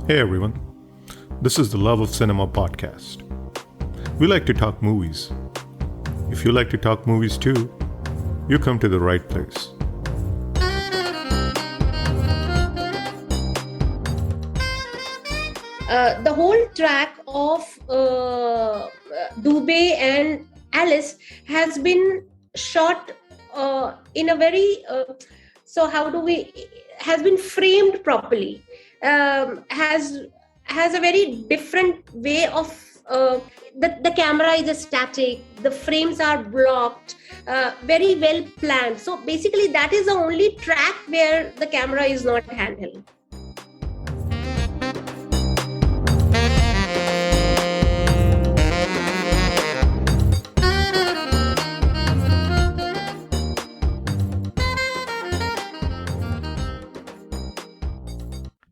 Hey everyone, this is the Love of Cinema podcast. We like to talk movies. If you like to talk movies too, you come to the right place. The whole track of Dubey and Alice has been shot in a very has been framed properly. Has a very different way of the camera is static, the frames are blocked, very well planned. So basically that is the only track where the camera is not handheld.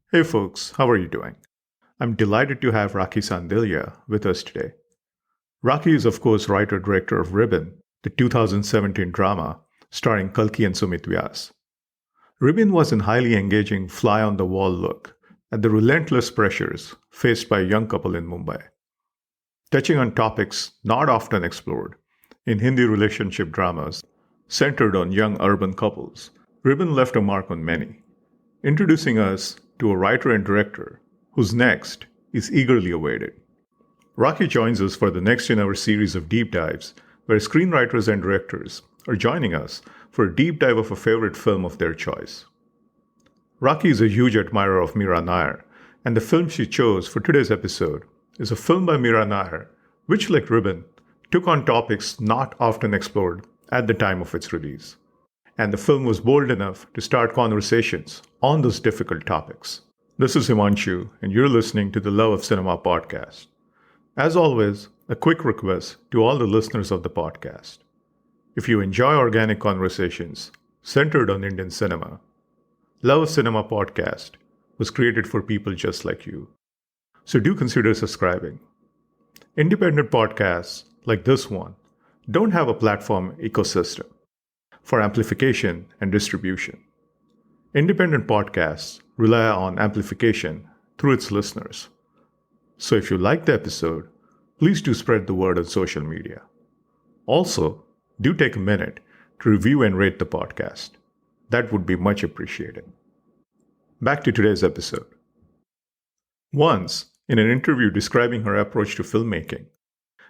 Hey folks, how are you doing? I'm delighted to have Rakhee Sandilya with us today. Rakhee is of course writer-director of Ribbon, the 2017 drama starring Kalki and Sumeet Vyas. Ribbon was a highly engaging fly-on-the-wall look at the relentless pressures faced by a young couple in Mumbai. Touching on topics not often explored in Hindi relationship dramas centered on young urban couples, Ribbon left a mark on many, introducing us to a writer and director whose next is eagerly awaited. Rakhee joins us for the next in our series of deep dives, where screenwriters and directors are joining us for a deep dive of a favorite film of their choice. Rakhee is a huge admirer of Mira Nair, and the film she chose for today's episode is a film by Mira Nair, which, like Ribbon, took on topics not often explored at the time of its release. And the film was bold enough to start conversations on those difficult topics. This is Himanshu, and you're listening to the Love of Cinema podcast. As always, a quick request to all the listeners of the podcast. If you enjoy organic conversations centered on Indian cinema, Love of Cinema podcast was created for people just like you. So do consider subscribing. Independent podcasts like this one don't have a platform ecosystem for amplification and distribution. Independent podcasts rely on amplification through its listeners. So if you like the episode, please do spread the word on social media. Also, do take a minute to review and rate the podcast. That would be much appreciated. Back to today's episode. Once, in an interview describing her approach to filmmaking,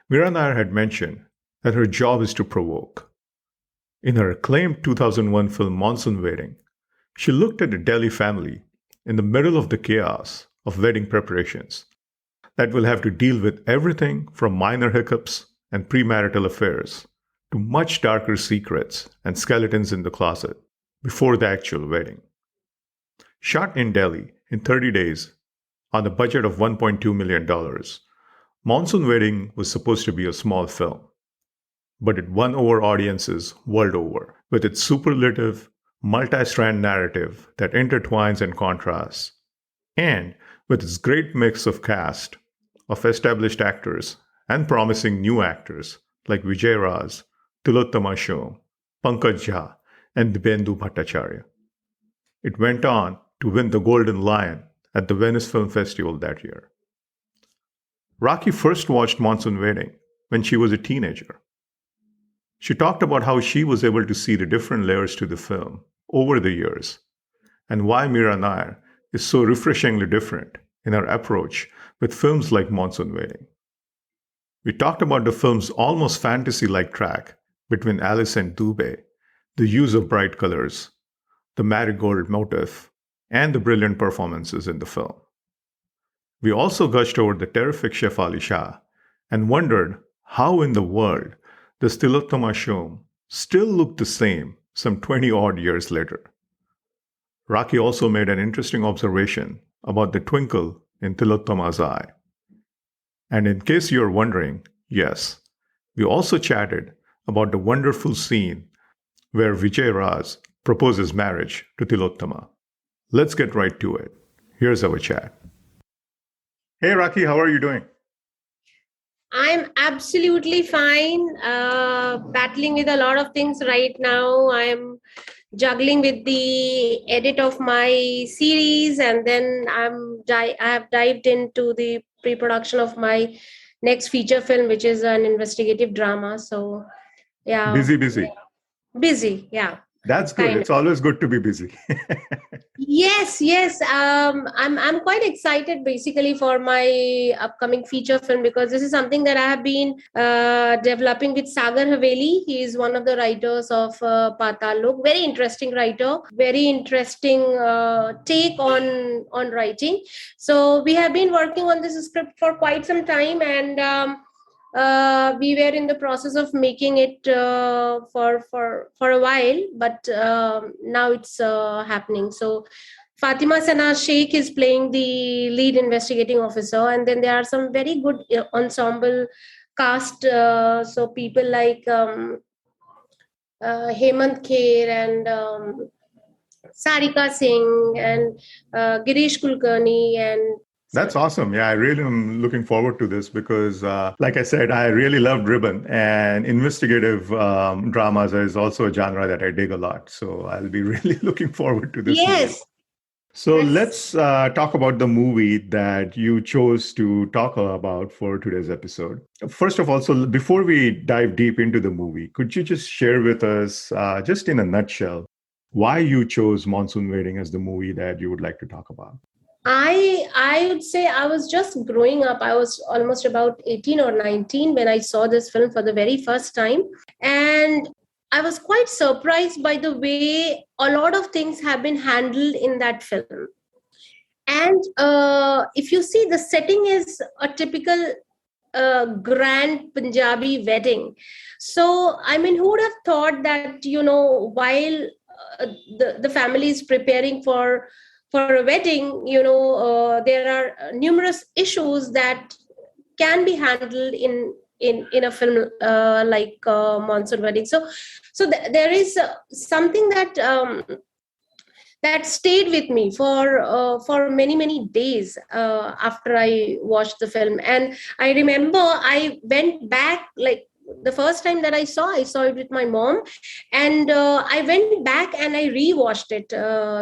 Mira Nair had mentioned that her job is to provoke. In her acclaimed 2001 film Monsoon Wedding, she looked at a Delhi family in the middle of the chaos of wedding preparations that will have to deal with everything from minor hiccups and premarital affairs to much darker secrets and skeletons in the closet before the actual wedding. Shot in Delhi in 30 days on a budget of $1.2 million, Monsoon Wedding was supposed to be a small film. But it won over audiences world over with its superlative, multi-strand narrative that intertwines and contrasts, and with its great mix of cast of established actors and promising new actors like Vijay Raaz, Tillotama Shome, Pankaj Jha, and Dibendu Bhattacharya. It went on to win the Golden Lion at the Venice Film Festival that year. Rakhee first watched Monsoon Wedding when she was a teenager. She talked about how she was able to see the different layers to the film over the years, and why Mira Nair is so refreshingly different in her approach with films like Monsoon Wedding. We talked about the film's almost fantasy-like track between Alice and Dubey, the use of bright colors, the marigold motif, and the brilliant performances in the film. We also gushed over the terrific Shefali Shah and wondered how in the world does Tillotama Shome still look the same some 20-odd years later. Rakhee also made an interesting observation about the twinkle in Tillotama's eye. And in case you're wondering, yes, we also chatted about the wonderful scene where Vijay Raaz proposes marriage to Tillotama. Let's get right to it. Here's our chat. Hey Rakhee, how are you doing? I'm absolutely fine. Battling with a lot of things right now. I'm juggling with the edit of my series, and then I have dived into the pre-production of my next feature film, which is an investigative drama. So yeah, Busy. busy. Yeah, That's good. kind of. It's always good to be busy. Yes. I'm quite excited basically for my upcoming feature film, because this is something that I have been developing with Sagar Haveli. He is one of the writers of Patal Lok. Very interesting writer. Very interesting take on writing. So we have been working on this script for quite some time, and we were in the process of making it for a while, but now it's happening. So Fatima Sana Sheikh is playing the lead investigating officer, and then there are some very good ensemble cast. So people like Hemant Kher and Sarika Singh and Girish Kulkarni and That's awesome. Yeah, I really am looking forward to this because, like I said, I really loved Ribbon, and investigative dramas is also a genre that I dig a lot. So I'll be really looking forward to this movie. yes. So Yes. let's talk about the movie that you chose to talk about for today's episode. First of all, so before we dive deep into the movie, could you just share with us, just in a nutshell, why you chose Monsoon Wedding as the movie that you would like to talk about? I would say I was just growing up. I was almost about 18 or 19 when I saw this film for the very first time. And I was quite surprised by the way a lot of things have been handled in that film. And if you see, the setting is a typical grand Punjabi wedding. So, I mean, who would have thought that, while the family is preparing for a wedding, there are numerous issues that can be handled in a film like Monsoon Wedding. So there is something that stayed with me for many days after I watched the film. And I remember I went back, like the first time that I saw it with my mom, and I went back and I rewatched it.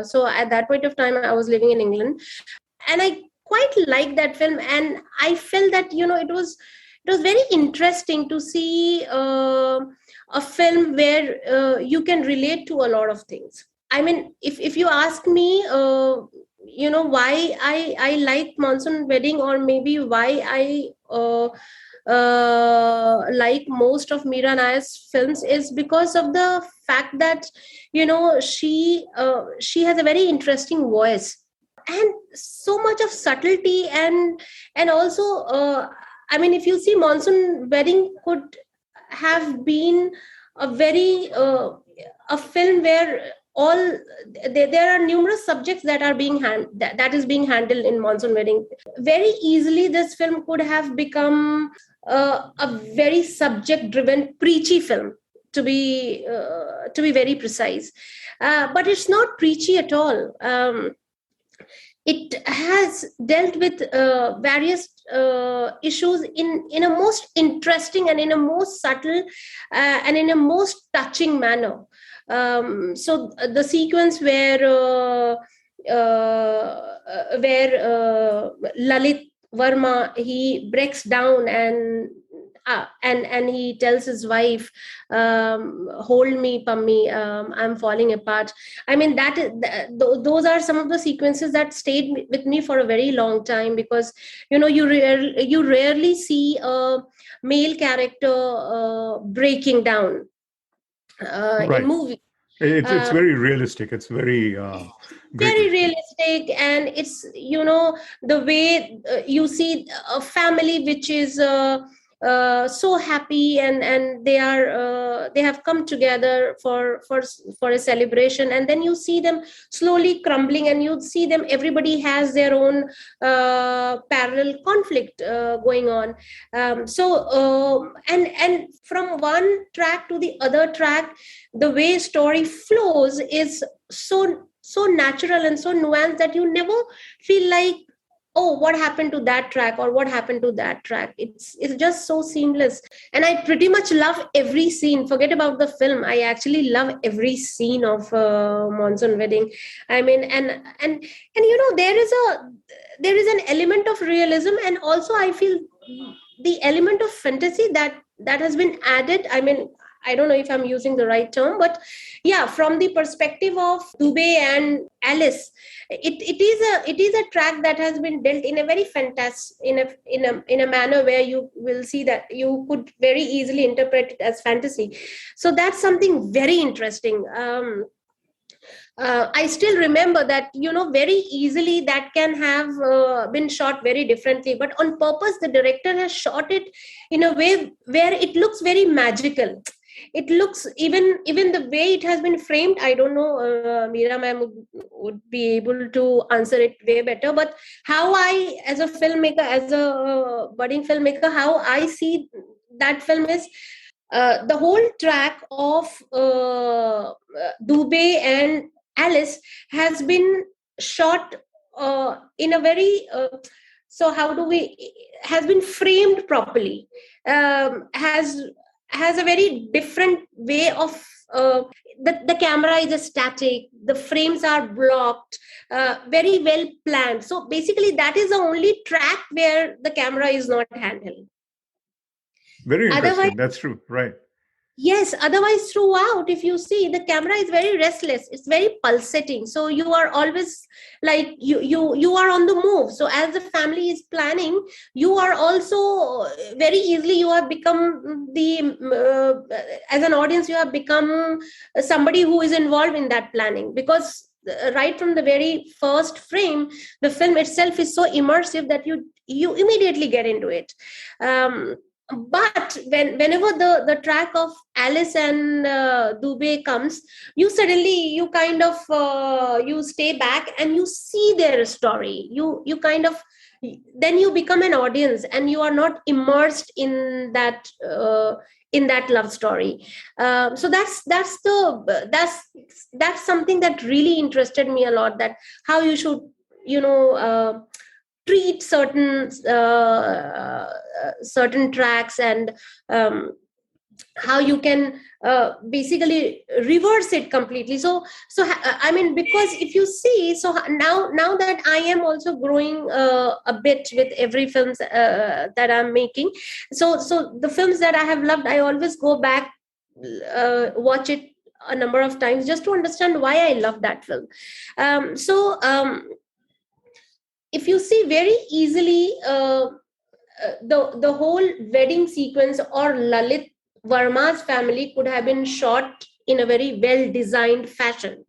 So at that point of time, I was living in England, and I quite liked that film, and I felt that it was very interesting to see a film where you can relate to a lot of things. I mean, if you ask me, why I like Monsoon Wedding, or maybe why I like most of Mira Nair's films, is because of the fact that she has a very interesting voice and so much of subtlety, and also I mean, if you see, Monsoon Wedding could have been a very a film where all there are numerous subjects that are that is being handled in Monsoon Wedding. Very easily this film could have become a very subject driven preachy film, to be very precise, but it's not preachy at all. It has dealt with various issues in a most interesting and in a most subtle and in a most touching manner. So the sequence where Lalit Verma, he breaks down and he tells his wife, hold me, Pammi, I'm falling apart. I mean, those are some of the sequences that stayed with me for a very long time, because you rarely see a male character breaking down Right. in movie. It's very realistic. It's very great. Very realistic, and it's the way you see a family which is so happy, and they have come together for a celebration, and then you see them slowly crumbling, and you see them, everybody has their own parallel conflict going on. And from one track to the other track, the way story flows is so natural and so nuanced that you never feel like oh, what happened to that track, or what happened to that track. It's just so seamless, and I pretty much love every scene. Forget about the film, I actually love every scene of Monsoon Wedding. I mean, and there is an element of realism, and also I feel the element of fantasy that has been added. I mean, I don't know if I'm using the right term, but yeah, from the perspective of Dubey and Alice, it is a track that has been dealt in a very fantastic, in a manner where you will see that you could very easily interpret it as fantasy. So that's something very interesting. I still remember that, very easily that can have been shot very differently, but on purpose, the director has shot it in a way where it looks very magical. It looks, even the way it has been framed, I don't know, Mira ma'am would be able to answer it way better, but how I, as a filmmaker, as a budding filmmaker, how I see that film is, the whole track of Dubey and Alice has been shot in a very so how do we has been framed properly, has a very different way of the camera is a static, the frames are blocked, very well planned. So basically that is the only track where the camera is not handheld. Very Otherwise, interesting. That's true. Right. yes, otherwise throughout, if you see, the camera is very restless, it's very pulsating, so you are always like you are on the move. So as the family is planning, you are also very easily, you have become the as an audience, you have become somebody who is involved in that planning, because right from the very first frame, the film itself is so immersive that you immediately get into it. But whenever the track of Alice and Dubey comes, you kind of you stay back and you see their story. You kind of, then you become an audience and you are not immersed in that love story. So that's something that really interested me a lot, that how you should, treat certain tracks, and how you can basically reverse it completely. I mean, because if you see, so now that I am also growing a bit with every films that I'm making, so the films that I have loved, I always go back, watch it a number of times, just to understand why I love that film. If you see, very easily, the whole wedding sequence, or Lalit Verma's family, could have been shot in a very well designed fashion,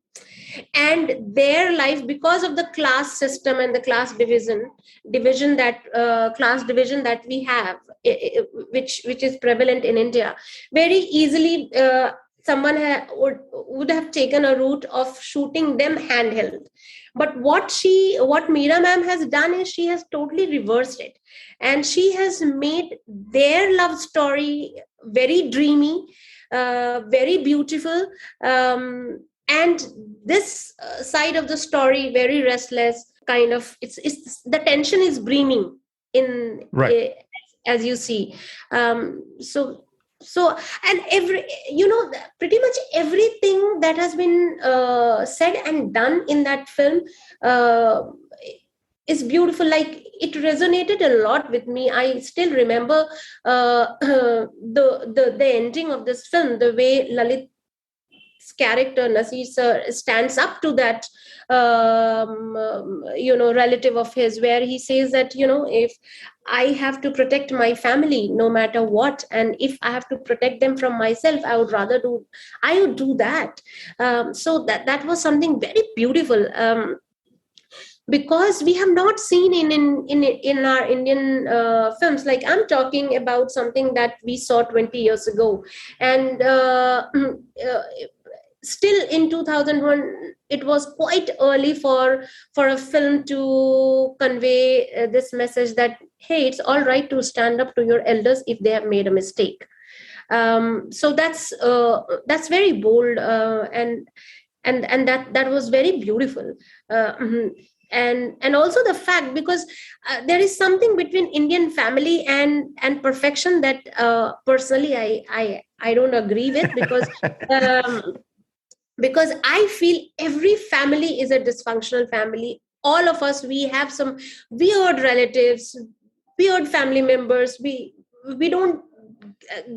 and their life, because of the class system and the class division that we have, which is prevalent in India, very easily someone would have taken a route of shooting them handheld. But what Mira ma'am has done is, she has totally reversed it, and she has made their love story very dreamy, very beautiful, and this side of the story very restless. Kind of, it's the tension is brimming in, Right. as you see. So and pretty much everything that has been said and done in that film uh, is beautiful. Like, it resonated a lot with me. I still remember the ending of this film, the way Lalit character Nasir sir stands up to that relative of his, where he says that, if I have to protect my family no matter what, and if I have to protect them from myself, I would do that. So that was something very beautiful. Because we have not seen in our Indian films. Like, I'm talking about something that we saw 20 years ago, and still in 2001, it was quite early for a film to convey this message that, hey, it's all right to stand up to your elders if they have made a mistake. So that's very bold, and that was very beautiful. and also the fact, because there is something between Indian family and perfection that personally I don't agree with, um, because I feel every family is a dysfunctional family. All of us, we have some weird relatives, weird family members. We don't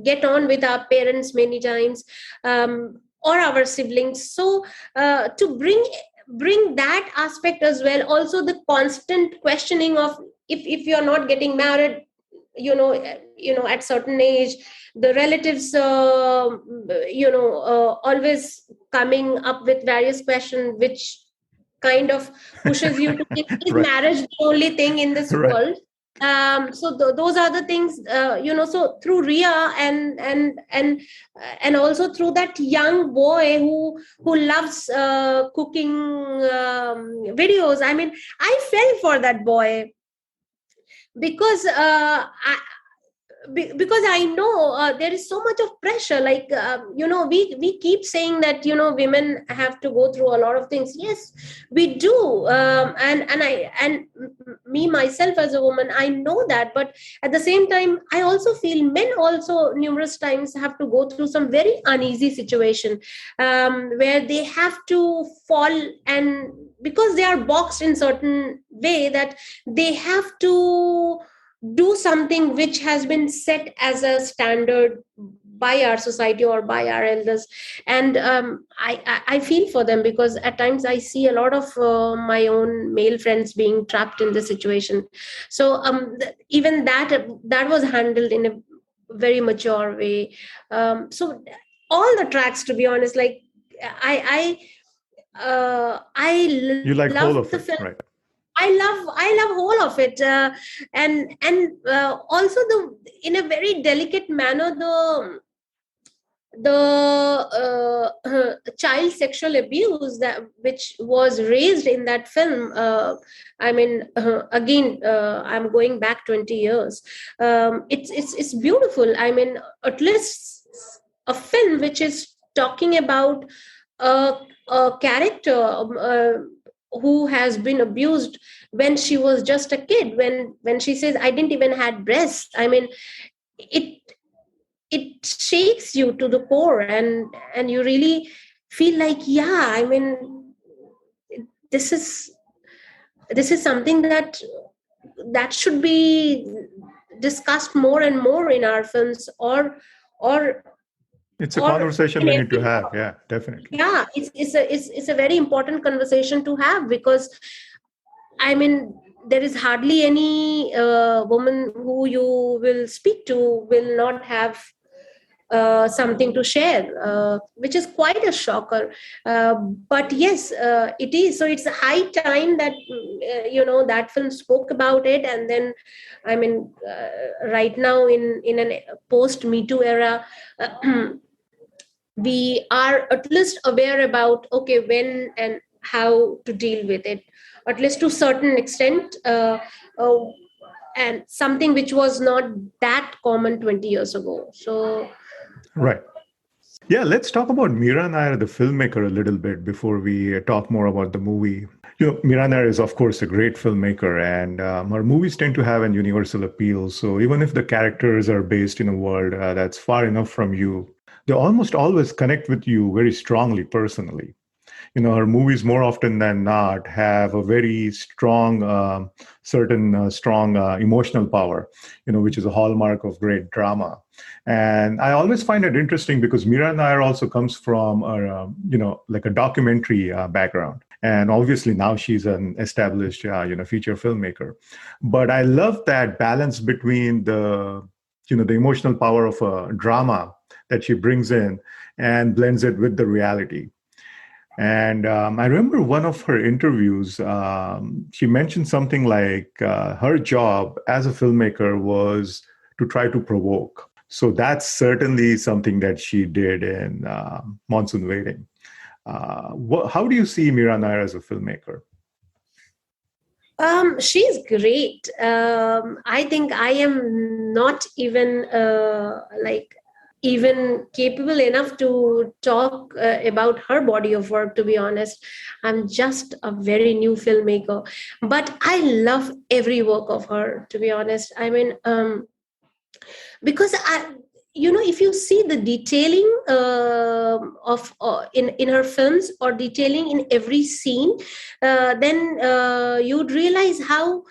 get on with our parents many times, or our siblings. So to bring that aspect as well, also the constant questioning of, if you're not getting married, at certain age, the relatives always coming up with various questions, which kind of pushes you to think, is Right. marriage the only thing in this Right. world? So those are the things, so through Ria and also through that young boy who loves cooking videos. I mean, I fell for that boy because because I know there is so much of pressure. Like, we keep saying that, women have to go through a lot of things. Yes, we do. And me myself as a woman, I know that. But at the same time, I also feel men also numerous times have to go through some very uneasy situation, where they have to fall, and because they are boxed in certain way, that they have to do something which has been set as a standard by our society or by our elders. And I feel for them, because at times I see a lot of my own male friends being trapped in this situation. So even that was handled in a very mature way. So all the tracks, to be honest, like, You like whole love of the it, film. right? I love whole of it, and also the, in a very delicate manner, the child sexual abuse that which was raised in that film. I mean, again, I'm going back 20 years. It's beautiful. I mean, at least a film which is talking about a, a character, who has been abused when she was just a kid, when she says, I didn't even had breasts. I mean, it it shakes you to the core, and you really feel like, yeah, I mean, this is this is something that should be discussed more and more in our films, or It's a or conversation in we need to every. have. Yeah, definitely. Yeah, it's a very important conversation to have, because I mean, there is hardly any woman who you will speak to will not have something to share, which is quite a shocker. Uh, but yes, it is. So it's a high time that, that film spoke about it. And then, I mean, right now in an post Me Too era, we are at least aware about, okay, when and how to deal with it, at least to certain extent. Uh, and something which was not that common 20 years ago. So Right. Yeah, let's talk about Mira Nair, the filmmaker, a little bit before we talk more about the movie. Mira Nair is, of course, a great filmmaker, and her movies tend to have an universal appeal. So even if the characters are based in a world that's far enough from you, they almost always connect with you very strongly personally. Her movies more often than not have a very strong certain strong emotional power, which is a hallmark of great drama. And I always find it interesting because Mira Nair also comes from like a documentary background, and obviously now she's an established feature filmmaker. But I love that balance between the emotional power of a drama that she brings in and blends it with the reality. And I remember one of her interviews, she mentioned something like her job as a filmmaker was to try to provoke. So that's certainly something that she did in Monsoon Wedding. How do you see Mira Nair as a filmmaker? She's great. I think I am not even like. even capable enough to talk about her body of work. To be honest, I'm just a very new filmmaker, but I love every work of her, to be honest. I mean, because if you see the detailing of in her films, or detailing in every scene, then you'd realize how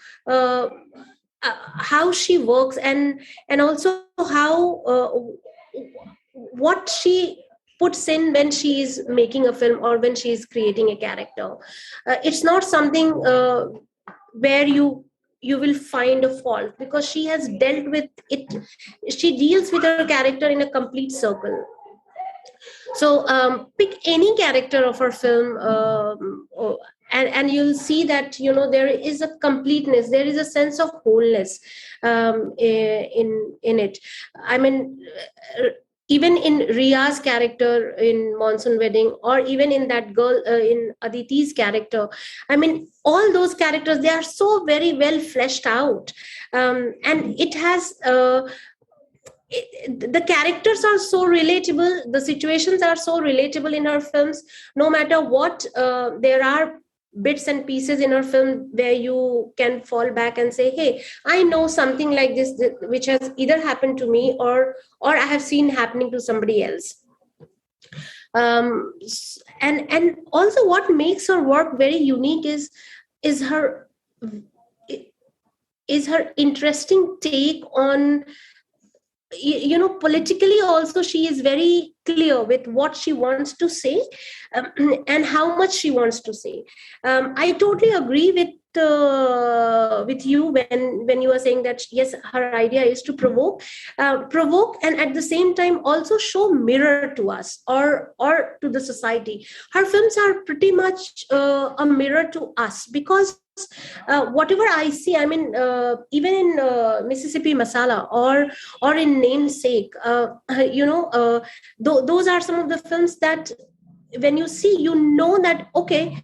she works, and also how what she puts in when she is making a film or when she is creating a character. It's not something where you will find a fault, because she has dealt with it. She deals with her character in a complete circle. So pick any character of her film, and you'll see that there is a completeness, there is a sense of wholeness in it. I mean, even in Ria's character in Monsoon Wedding, or even in that girl in Aditi's character, I mean, all those characters, they are so very well fleshed out, and it has. The characters are so relatable, the situations are so relatable in her films. No matter what, there are bits and pieces in her film where you can fall back and say, hey, I know something like this, which has either happened to me, or I have seen happening to somebody else. And also, what makes her work very unique is her interesting take on, politically also. She is very clear with what she wants to say, and how much she wants to say. I totally agree with you when you are saying that yes, her idea is to provoke, and at the same time also show mirror to us, or to the society. Her films are pretty much a mirror to us, because whatever I see, I mean, even in Mississippi Masala, or in Namesake, those are some of the films that when you see, that okay,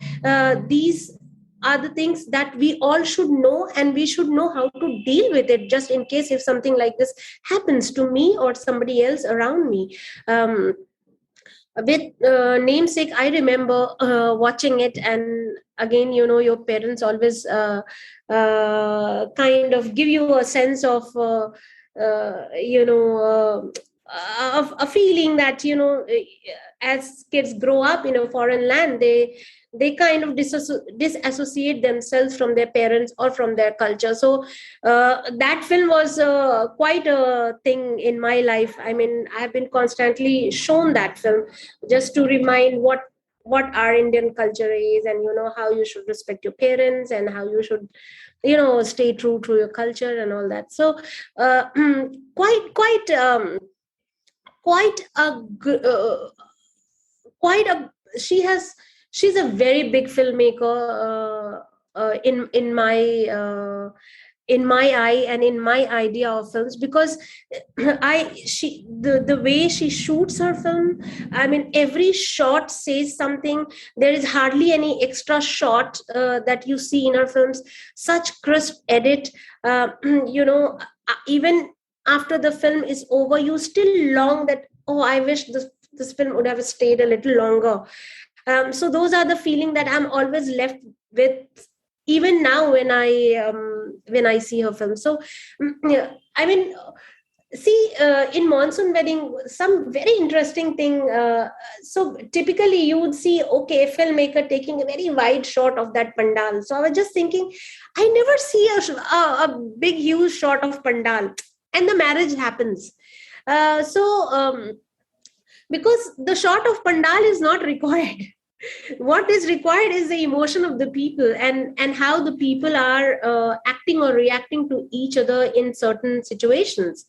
these are the things that we all should know, and we should know how to deal with it, just in case if something like this happens to me or somebody else around me. With Namesake, I remember watching it, and again, your parents always kind of give you a sense of a feeling that as kids grow up in a foreign land, they kind of disassociate themselves from their parents or from their culture. So that film was quite a thing in my life. I mean, I have been constantly shown that film, just to remind what our Indian culture is, and how you should respect your parents, and how you should stay true to your culture and all that. So quite quite a quite a she's a very big filmmaker, in my eye, and in my idea of films, because the way she shoots her film, I mean, every shot says something. There is hardly any extra shot that you see in her films. Such crisp edit, even after the film is over, you still long that, oh, I wish this film would have stayed a little longer. So those are the feeling that I'm always left with, even now when I see her film. So yeah, I mean, see, in Monsoon Wedding, some very interesting thing. So typically you would see, okay, a filmmaker taking a very wide shot of that pandal. So I was just thinking, I never see a big huge shot of pandal, and the marriage happens. Because the shot of pandal is not required. What is required is the emotion of the people, and how the people are acting or reacting to each other in certain situations.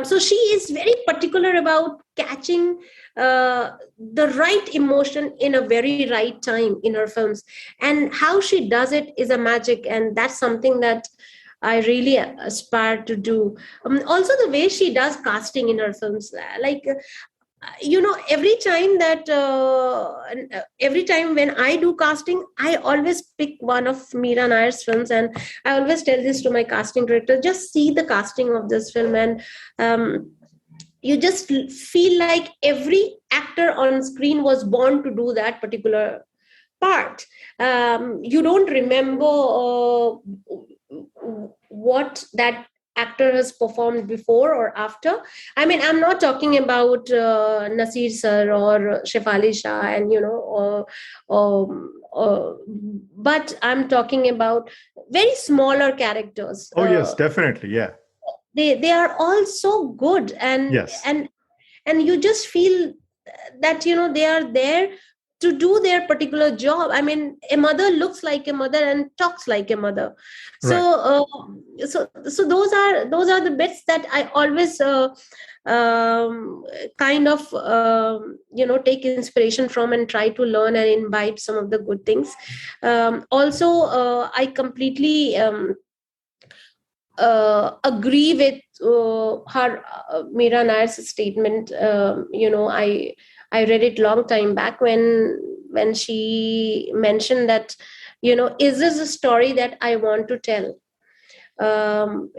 So she is very particular about catching the right emotion in a very right time in her films, and how she does it is a magic, and that's something that I really aspire to do. Also, the way she does casting in her films, like every time when I do casting, I always pick one of Mira Nair's films, and I always tell this to my casting director: just see the casting of this film, and you just feel like every actor on screen was born to do that particular part. You don't remember what that actor has performed before or after. I mean, I'm not talking about Nasir sir or Shefali Shah, and but I'm talking about very smaller characters. Oh, yes, definitely. Yeah. They are all so good, Yes. and you just feel that they are there to do their particular job. I mean, a mother looks like a mother and talks like a mother. So Right. so those are the bits that I always kind of take inspiration from and try to learn and imbibe some of the good things. Also, I completely agree with her Mira Nair's statement. I read it long time back when she mentioned that, is this a story that I want to tell? Um,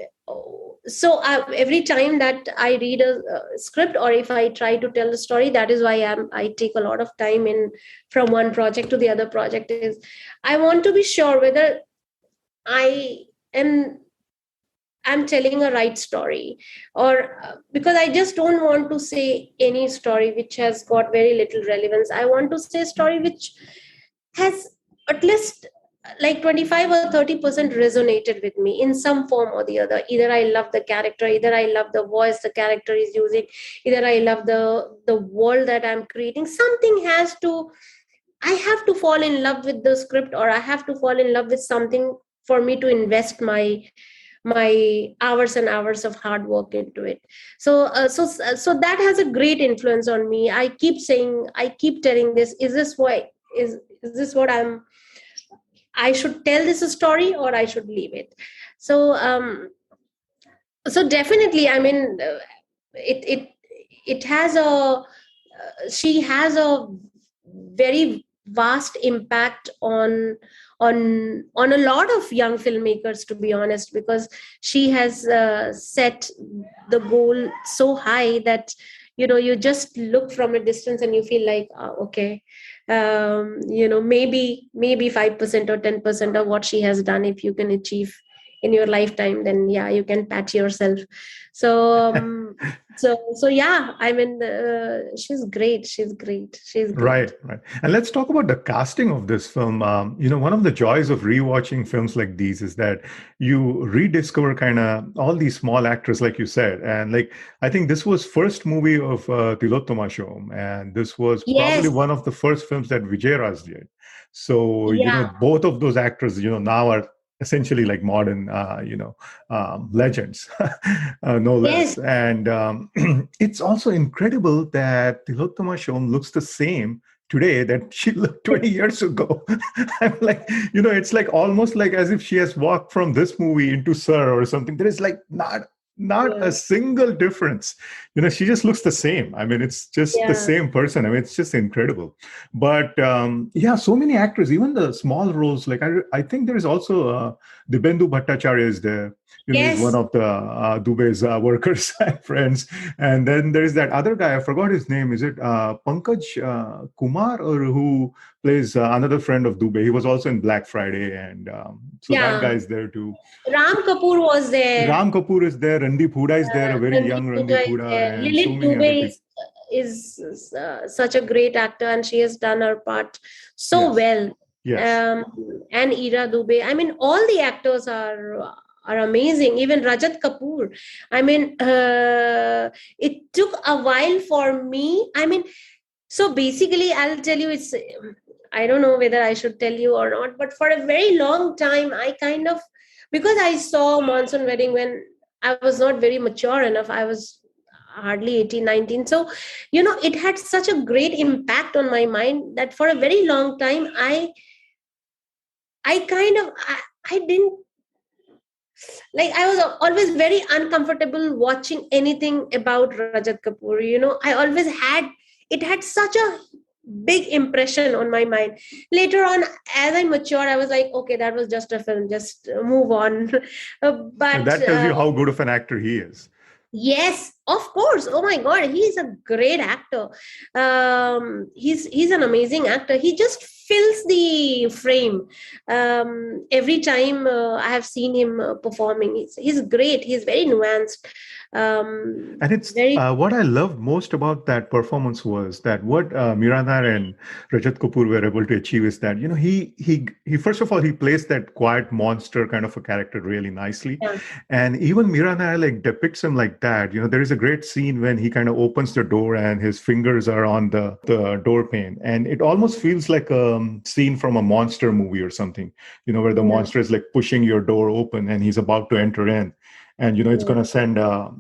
every time that I read a script, or if I try to tell a story, that is why I take a lot of time in from one project to the other project. Is I want to be sure whether I am I'm telling a right story, or because I just don't want to say any story which has got very little relevance. I want to say a story which has at least like 25 or 30% resonated with me in some form or the other. Either I love the character, either I love the voice the character is using, either I love the world that I'm creating. Something has to, I have to fall in love with the script, or I have to fall in love with something for me to invest my hours and hours of hard work into it. So that has a great influence on me. I keep telling this, is this why is this what I should tell this a story, or I should leave it? So definitely, I mean, it has a she has a very vast impact on a lot of young filmmakers, to be honest, because she has set the goal so high that you just look from a distance and you feel like, okay, maybe 5% or 10% of what she has done, if you can achieve in your lifetime, then yeah, you can pat yourself. So yeah, I mean, she's Right, great. right. And let's talk about the casting of this film. One of the joys of rewatching films like these is that you rediscover kind of all these small actors, like you said. And like, I think this was first movie of Tillotama Shome, and this was probably Yes. one of the first films that Vijay Raaz did. So, Yeah. both of those actors, now are essentially like modern, legends, no Yes. less. And it's also incredible that Tilottama Shom looks the same today that she looked 20 years ago. I'm like, it's like almost like as if she has walked from this movie into Sir or something. There is like not a Yeah. single difference. She just looks the same. I mean, it's just the Yeah. same person. I mean, it's just incredible. But yeah, so many actors, even the small roles. Like I think there is also Dibendu Bhattacharya is there. He's one Yes. of the Dubey's workers and friends. And then there is that other guy. I forgot his name. Is it Pankaj Kumar, or who plays another friend of Dubey? He was also in Black Friday, and so that guy Yeah. is there too. Ram Kapoor was there. Ram Kapoor is there. Randeep Hooda is there, a very Randeep young Hooda Randeep is Hooda, there. and so Lilith many other Dubey people. is such a great actor, and she has done her part so Yes, well. yes, Um, and Ira Dubey. I mean, all the actors are amazing. Even Rajat Kapoor. I mean, it took a while for me. I mean, so basically, I'll tell you, it's, I don't know whether I should tell you or not, but for a very long time, I kind of, because I saw Monsoon Wedding when I was not very mature enough. I was hardly 18, 19. So, it had such a great impact on my mind that for a very long time, I kind of, I didn't, like, I was always very uncomfortable watching anything about Rajat Kapoor. I always had, it had such a big impression on my mind. Later on, as I matured, I was like, okay, that was just a film, just move on. and But that tells you how good of an actor he is. Yes, of course. Oh my God, he's a great actor. He's an amazing actor. He just fills the frame. Every time I have seen him performing, he's great. He's very nuanced. And it's Very what I loved most about that performance was that what Mira Nair and Rajat Kapoor were able to achieve is that he first of all he plays that quiet monster kind of a character really nicely, yeah, and even Mira Nair like depicts him like that. There is a great scene when he kind of opens the door and his fingers are on the door pane, and it almost feels like a scene from a monster movie or something. Where the yeah, monster is like pushing your door open and he's about to enter in, and it's yeah. going to send a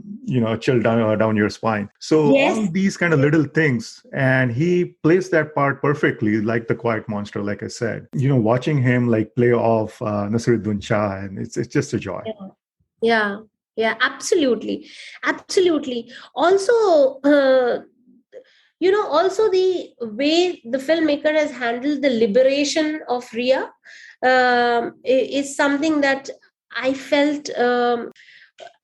chill down your spine. So all Yes, these kind of little things, and he plays that part perfectly, like the quiet monster, like I said. Watching him like play off Nasiruddin Shah, and it's just a joy. yeah, yeah, yeah. Absolutely, absolutely. Also, also the way the filmmaker has handled the liberation of Ria is something that I felt.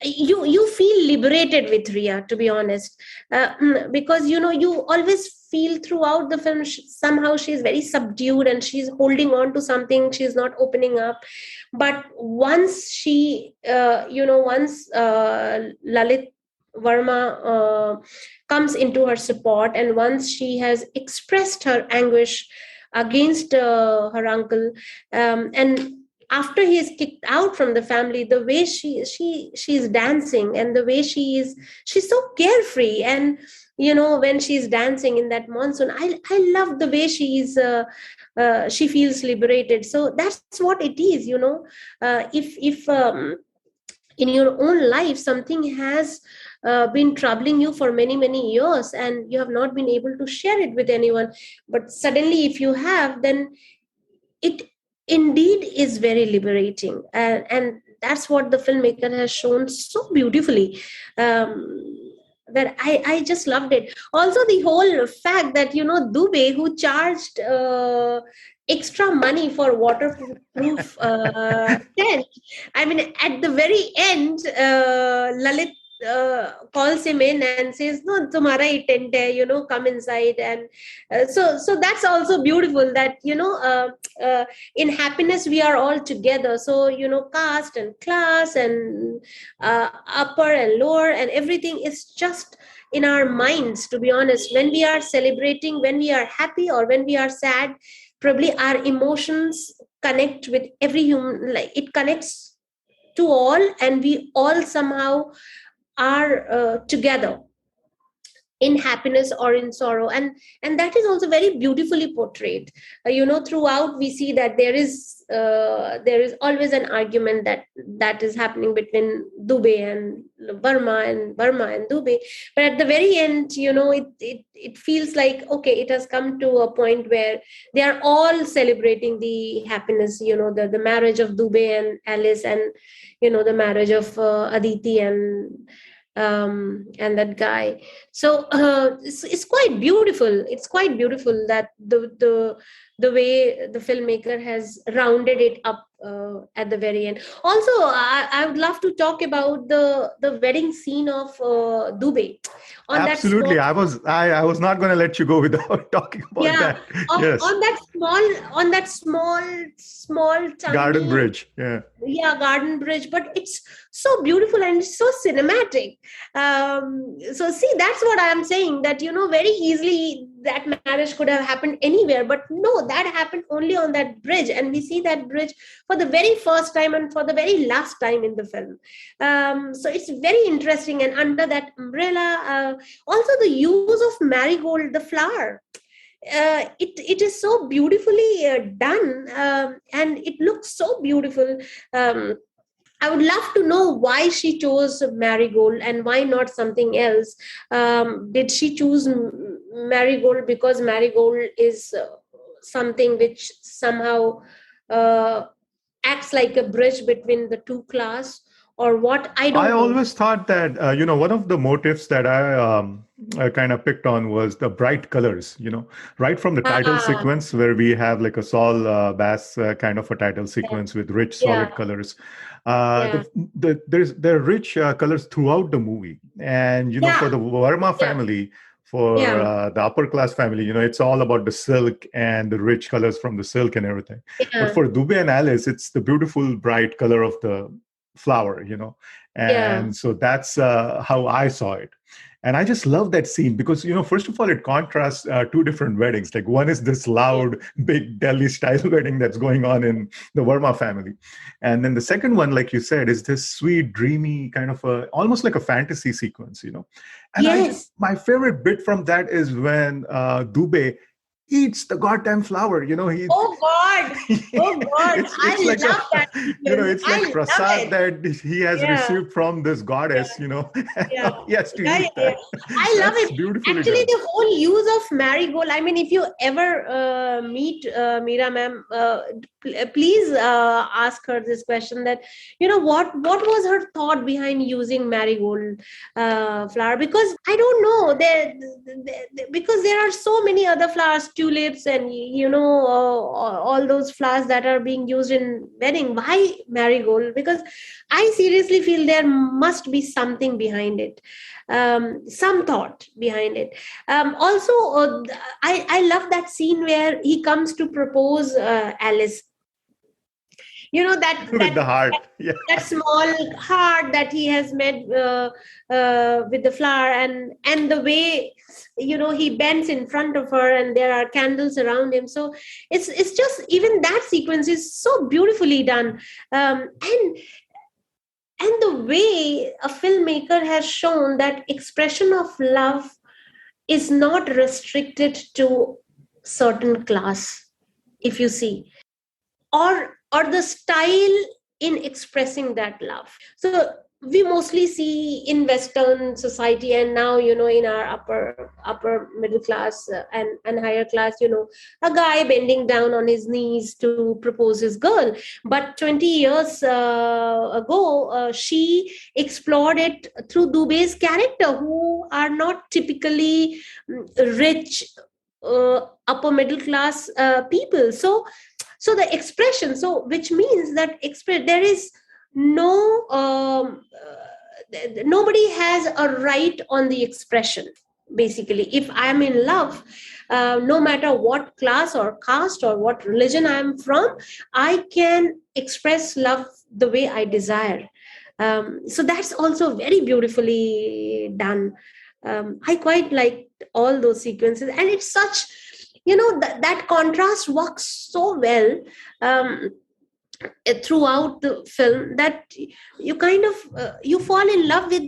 You feel liberated with Ria, to be honest, because you always feel throughout the film somehow she's very subdued and she's holding on to something, she's not opening up. But once Lalit Verma comes into her support, and once she has expressed her anguish against her uncle, and after he is kicked out from the family, the way she's dancing, and the way she's so carefree, and when she's dancing in that monsoon, I love the way she feels liberated. So that's what it is. If in your own life something has been troubling you for many many years, and you have not been able to share it with anyone, but suddenly if you have, then it indeed is very liberating, and that's what the filmmaker has shown so beautifully, that I just loved it. Also, the whole fact that Dubey, who charged extra money for waterproof tent, I mean, at the very end, Lalit calls him in and says, "No, tumhara hi tent hai, come inside." And so that's also beautiful, that in happiness we are all together. So caste and class and upper and lower and everything is just in our minds, to be honest. When we are celebrating, when we are happy, or when we are sad, probably our emotions connect with every human, like it connects to all, and we all somehow are together in happiness or in sorrow, and that is also very beautifully portrayed. Throughout we see that there is always an argument that is happening between Dubey and Verma and Dubey, but at the very end, it feels like, okay, it has come to a point where they are all celebrating the happiness, the marriage of Dubey and Alice, and the marriage of Aditi and that guy. So it's quite beautiful. It's quite beautiful that the way the filmmaker has rounded it up at the very end. Also, I would love to talk about the wedding scene of Dubey on that small. Absolutely. I was not going to let you go without talking about Yeah, that. Yes. on that small Garden tiny, Bridge. Yeah. yeah, garden bridge, but it's so beautiful and it's so cinematic. So see, that's what I'm saying, that very easily that marriage could have happened anywhere, but no, that happened only on that bridge, and we see that bridge for the very first time and for the very last time in the film. So it's very interesting, and under that umbrella, also the use of marigold, the flower, it is so beautifully done, and it looks so beautiful. I would love to know why she chose marigold and why not something else. Did she choose marigold because marigold is something which somehow uh, acts like a bridge between the two class, or what? I I don't know. always thought that one of the motives that I kind of picked on was the bright colors, right from the title Ah, sequence where we have like a Saul Bass kind of a title yeah, sequence with rich, yeah, solid colors. yeah, There are rich colors throughout the movie, and for yeah, the Verma yeah, family, for yeah, the upper class family, it's all about the silk and the rich colors from the silk and everything. But yeah, for Dubey and Alice, it's the beautiful bright color of the flower, yeah. and so that's how I saw it. And I just love that scene because, first of all, it contrasts two different weddings. Like one is this Yeah. loud, big Delhi style wedding that's going on in the Verma family. And then the second one, like you said, is this sweet, dreamy kind of almost like a fantasy sequence. And Yes. my favorite bit from that is when Dubey eats the goddamn flower. Oh God. Oh God. It's I like love that sequence. it's I like love prasad it. that he has Yeah. received from this Yeah. goddess, and Yeah. now he has to Yeah, yeah, eat yeah. that. I love That's it. beautifully Actually, done. the whole use of marigold. I mean, if you ever meet Mira ma'am, please ask her this question. That what was her thought behind using marigold flower? Because I don't know. Because there are so many other flowers, tulips, and all those flowers that are being used in wedding. Why marigold? Because I seriously feel there must be something behind it, some thought behind it. Also, I love that scene where he comes to propose Alice. You know that With that the heart. Yeah. that small heart that he has made with the flower, and the way he bends in front of her and there are candles around him. So it's just, even that sequence is so beautifully done. And the way a filmmaker has shown that expression of love is not restricted to certain class, if you see, or the style in expressing that love. So we mostly see in Western society, and now in our upper middle class and higher class, a guy bending down on his knees to propose his girl. But 20 years ago, she explored it through Dubey's character, who are not typically rich, upper middle class people. So the expression, so which means that there is no nobody has a right on the expression. Basically, if I am in love, no matter what class or caste or what religion I am from, I can express love the way I desire. So that's also very beautifully done. I quite like all those sequences, and it's such, that contrast works so well um, throughout the film, that you kind of you fall in love with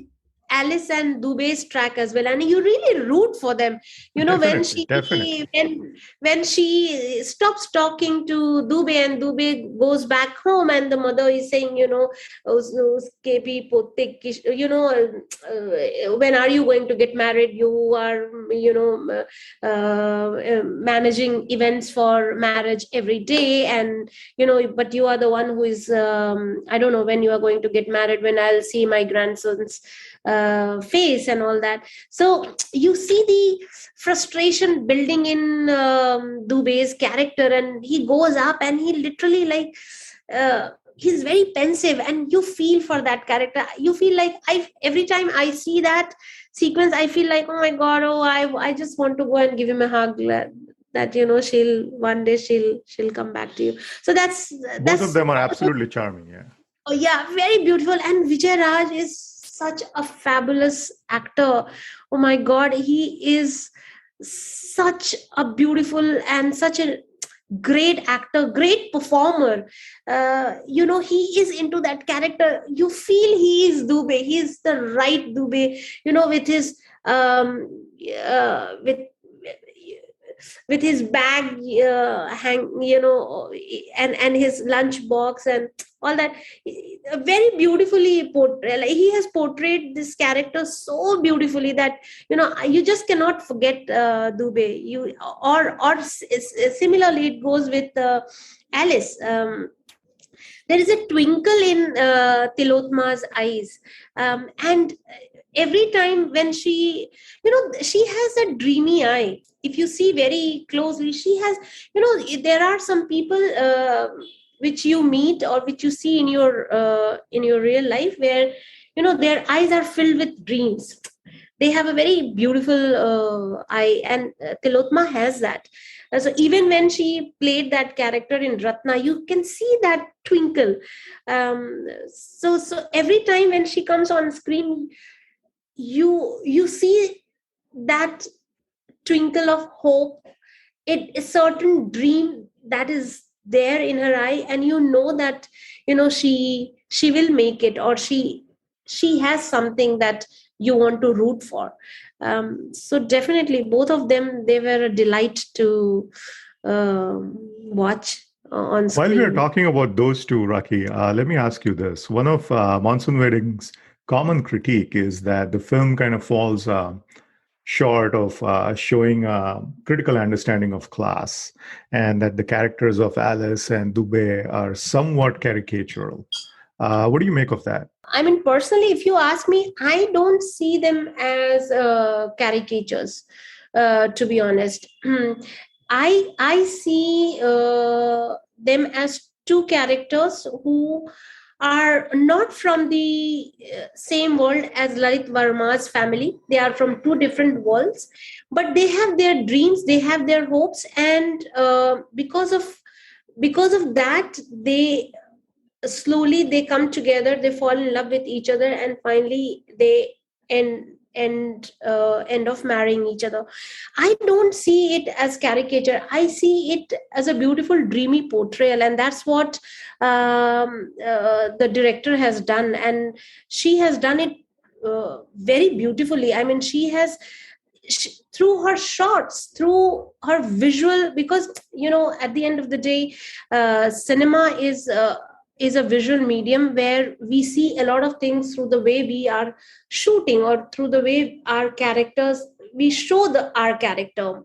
Alice and Dubey's track as well, and you really root for them. When Definitely. she Definitely. when she stops talking to Dubey and Dubey goes back home, and the mother is saying, "Uske bhi pote ki-" when are you going to get married? You are, managing events for marriage every day, and but you are the one who is, I don't know when you are going to get married, when I'll see my grandson's face and all that. So you see the frustration building in Dubey's character, and he goes up and he literally, like, he's very pensive, and you feel for that character. You feel like, every time I see that sequence, I feel like, oh my God, I just want to go and give him a hug, that she'll one day she'll come back to you. So that's Both of that's them are absolutely charming. Yeah. oh, yeah, very beautiful. And Vijay Raj is such a fabulous actor. Oh my God, he is such a beautiful and such a great actor, great performer. He is into that character. You feel he is Dubey. He is the right Dubey. With his with his bag, hang, and his lunch box and all that. Very beautifully portrayed. Like, he has portrayed this character so beautifully that you just cannot forget Dubey. Similarly, it goes with Alice. There is a twinkle in Tilotma's eyes, and every time when she, she has a dreamy eye. If you see very closely, she has, there are some people which you meet or which you see in your real life, where their eyes are filled with dreams. They have a very beautiful eye, and Tilotma has that. So even when she played that character in Ratna, you can see that twinkle. So every time when she comes on screen, you see that twinkle of hope, a certain dream that is there in her eye, and that she will make it, or she has something that you want to root for. So definitely both of them, they were a delight to watch on screen. While we are talking about those two, Rakhee, let me ask you this. One of Monsoon Wedding's common critique is that the film kind of falls short of showing a critical understanding of class, and that the characters of Alice and Dubey are somewhat caricatural. What do you make of that? I mean, personally, if you ask me, I don't see them as caricatures, to be honest. I see them as two characters who are not from the same world as Lalit Varma's family. They are from two different worlds, but they have their dreams, they have their hopes, and because of that, they slowly they come together, they fall in love with each other, and finally they end of marrying each other. I don't see it as caricature. I see it as a beautiful, dreamy portrayal, and that's what the director has done, and she has done it very beautifully. I mean, through her shots, through her visual, because at the end of the day, cinema is a visual medium where we see a lot of things through the way we are shooting, or through the way our characters, we show our character.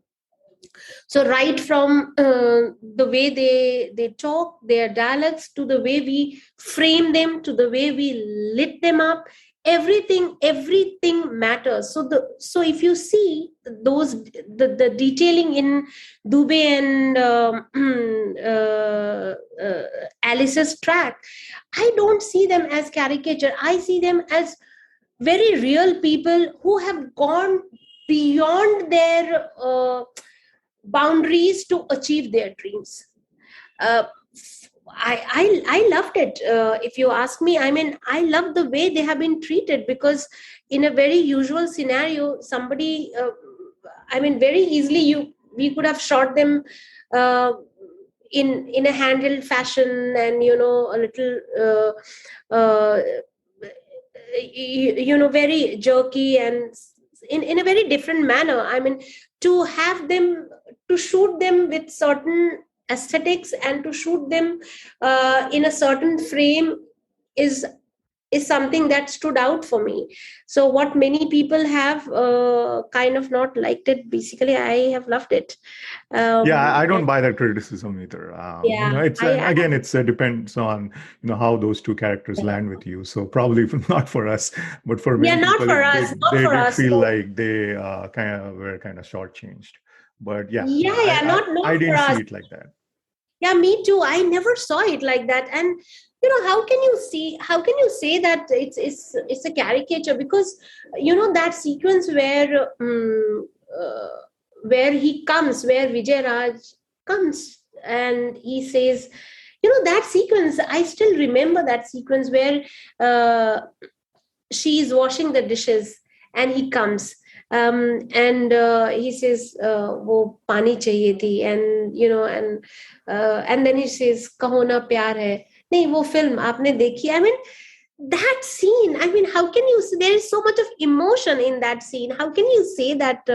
So right from the way they talk, their dialects, to the way we frame them, to the way we lit them up, everything matters. So if you see the detailing in Dubey and Alice's track, I don't see them as caricature. I see them as very real people who have gone beyond their boundaries to achieve their dreams. I loved it. If you ask me, I mean, I love the way they have been treated, because in a very usual scenario, somebody, I mean, very easily we could have shot them in a handheld fashion, and a little very jerky, and in a very different manner. I mean, to shoot them with certain aesthetics, and to shoot them in a certain frame is something that stood out for me. So what many people have kind of not liked it, basically I have loved it. I don't buy that criticism either. It depends on how those two characters land with you. So probably not for us, but for many people, they feel like they were shortchanged. But I didn't see it like that. Yeah, me too. I never saw it like that. And how can you say that it's a caricature? Because that sequence where Vijay Raaz comes and he says, that sequence, I still remember that sequence where she's washing the dishes and he comes. And he says, "Wo pani chahiye thi," and then he says, "Kaho na pyar hai." Nahi, wo film aapne dekhi. I mean, that scene. I mean, how can you? There is so much of emotion in that scene. How can you say that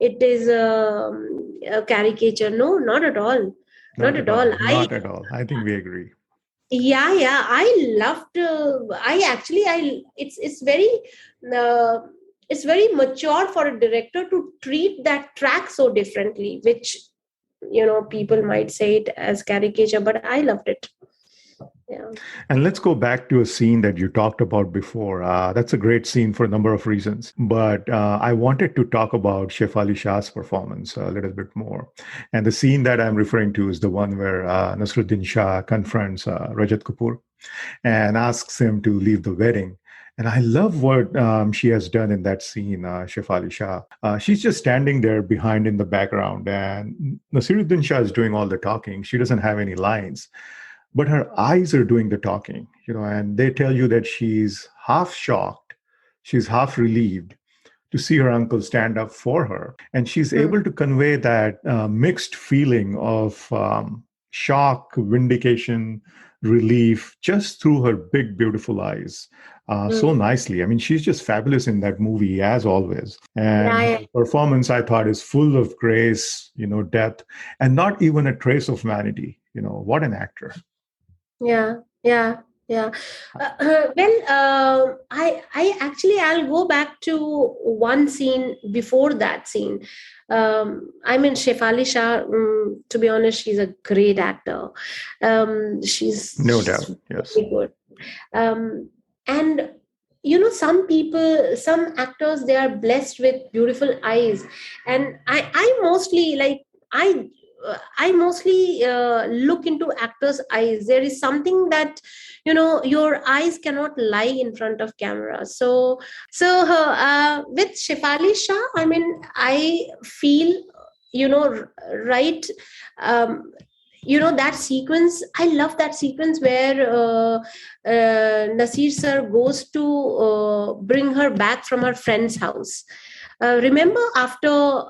it is a caricature? No, not at all. Not at all. Not at all. I think we agree. Yeah. I loved. It's very mature for a director to treat that track so differently, which people might say it as caricature, but I loved it. Yeah. And let's go back to a scene that you talked about before. That's a great scene for a number of reasons. But I wanted to talk about Shefali Shah's performance a little bit more. And the scene that I'm referring to is the one where Nasruddin Shah confronts Rajat Kapoor and asks him to leave the wedding. And I love what she has done in that scene, Shefali Shah. She's just standing there behind in the background, and Nasiruddin Shah is doing all the talking. She doesn't have any lines, but her eyes are doing the talking, and they tell you that she's half shocked, she's half relieved to see her uncle stand up for her. And she's able to convey that mixed feeling of shock, vindication, relief, just through her big, beautiful eyes. So nicely. I mean, she's just fabulous in that movie, as always. And her performance, I thought, is full of grace, depth, and not even a trace of vanity. What an actor. Yeah. I'll go back to one scene before that scene. Shefali Shah, to be honest, she's a great actor. She's no doubt, yes, really good. And some actors, they are blessed with beautiful eyes, and I mostly look into actors' eyes. There is something that your eyes cannot lie in front of camera. So with Shefali Shah, I feel right. That sequence, I love that sequence where Nasir sir goes to bring her back from her friend's house. Remember, after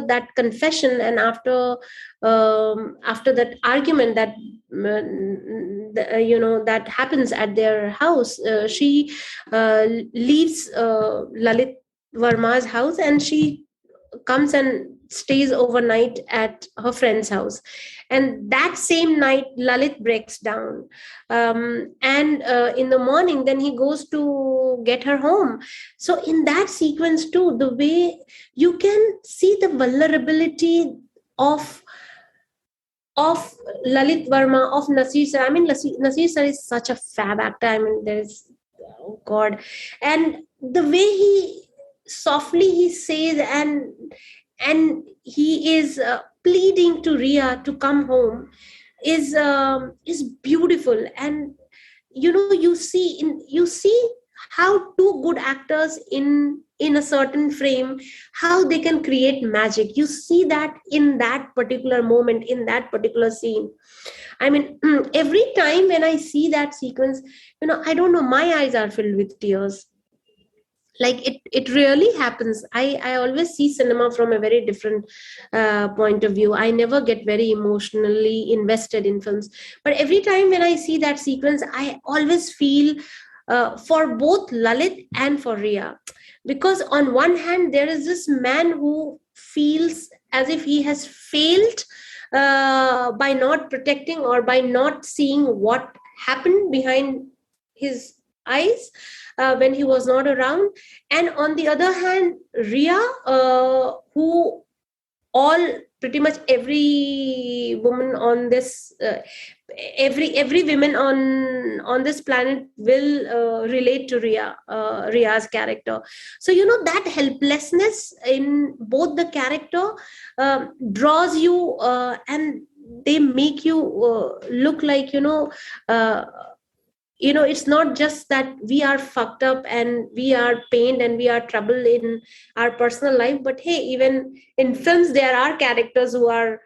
that confession and after that argument that that happens at their house, she leaves Lalit Verma's house, and she comes and stays overnight at her friend's house. And that same night, Lalit breaks down. And in the morning, then he goes to get her home. So in that sequence too, the way you can see the vulnerability of Lalit Verma, of Nasir sir. Nasir sir is such a fab actor. Oh God. And the way he softly says, and he is pleading to Ria to come home is beautiful. And you see how two good actors in a certain frame, how they can create magic. You see that in that particular moment, in that particular scene. Every time when I see that sequence, I don't know, my eyes are filled with tears. Like it really happens. I always see cinema from a very different point of view. I never get very emotionally invested in films, but every time when I see that sequence, I always feel for both Lalit and for Ria, because on one hand there is this man who feels as if he has failed by not protecting or by not seeing what happened behind his eyes when he was not around. And on the other hand, Ria, who pretty much every woman on this every woman on this planet will relate to Ria's character. So that helplessness in both the character draws you, and they make you look like it's not just that we are fucked up and we are pained and we are troubled in our personal life, but hey, even in films there are characters who are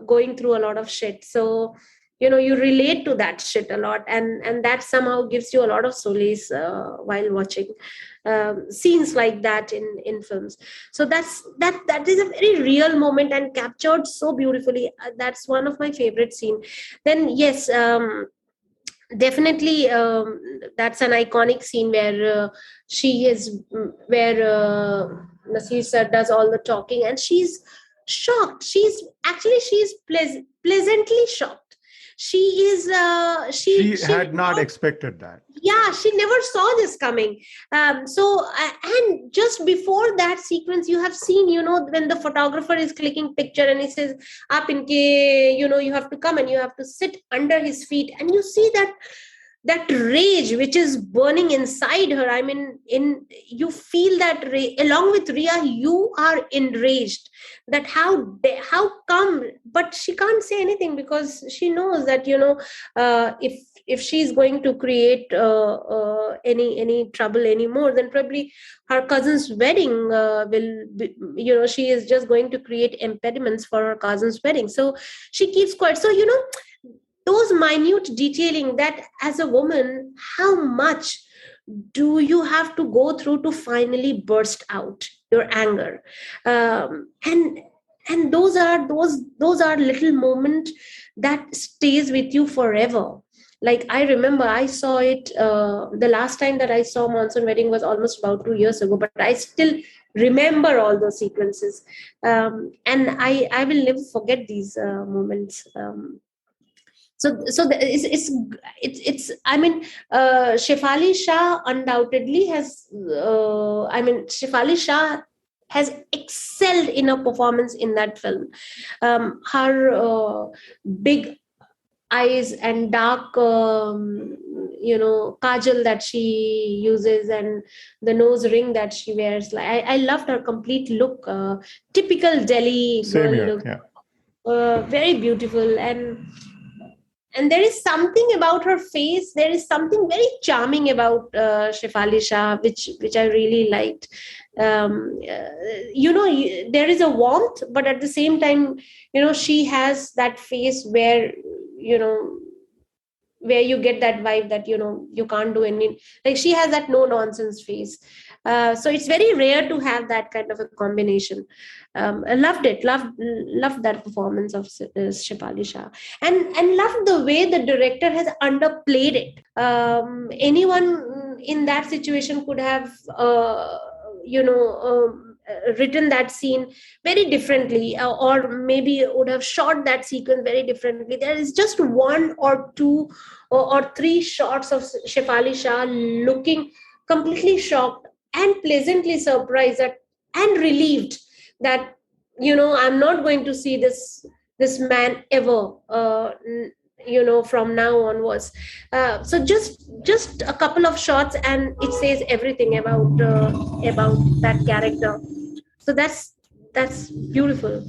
going through a lot of shit. So you relate to that shit a lot, and that somehow gives you a lot of solace while watching scenes like that in films. So that is a very real moment and captured so beautifully. That's one of my favorite scenes. Then yes, definitely that's an iconic scene where Nasir sir does all the talking, and she's shocked. She's pleasantly shocked. She had not expected that. Yeah, she never saw this coming. And just before that sequence, you have seen, when the photographer is clicking picture and he says, "Aap inke, you have to come and you have to sit under his feet," and you see that rage which is burning inside her. I mean, you feel that along with Ria, you are enraged that how come, but she can't say anything because she knows that if she's going to create any trouble anymore, then probably her cousin's wedding will be, she is just going to create impediments for her cousin's wedding. So she keeps quiet. So those minute detailing, that as a woman, how much do you have to go through to finally burst out your anger? And those are little moments that stays with you forever. Like, I remember I saw it, the last time that I saw Monsoon Wedding was almost about 2 years ago, but I still remember all those sequences. And I will never forget these moments. It's I mean, Shefali Shah undoubtedly has Shefali Shah has excelled in a performance in that film. Her big eyes and dark kajal that she uses, and the nose ring that she wears, like I loved her complete look, typical Delhi Same girl here. look. Yeah. Very beautiful, and there is something about her face, there is something very charming about Shefali Shah, which I really liked. There is a warmth, but at the same time, she has that face where you know where you get that vibe that you can't do any, like, she has that no nonsense face. So it's very rare to have that kind of a combination. I loved it, loved that performance of Shefali Shah, and loved the way the director has underplayed it. Anyone in that situation could have written that scene very differently, or maybe would have shot that sequence very differently. There is just one or two or three shots of Shefali Shah looking completely shocked and pleasantly surprised and relieved that I'm not going to see this man ever, from now onwards. So just a couple of shots and it says everything about that character. So that's beautiful.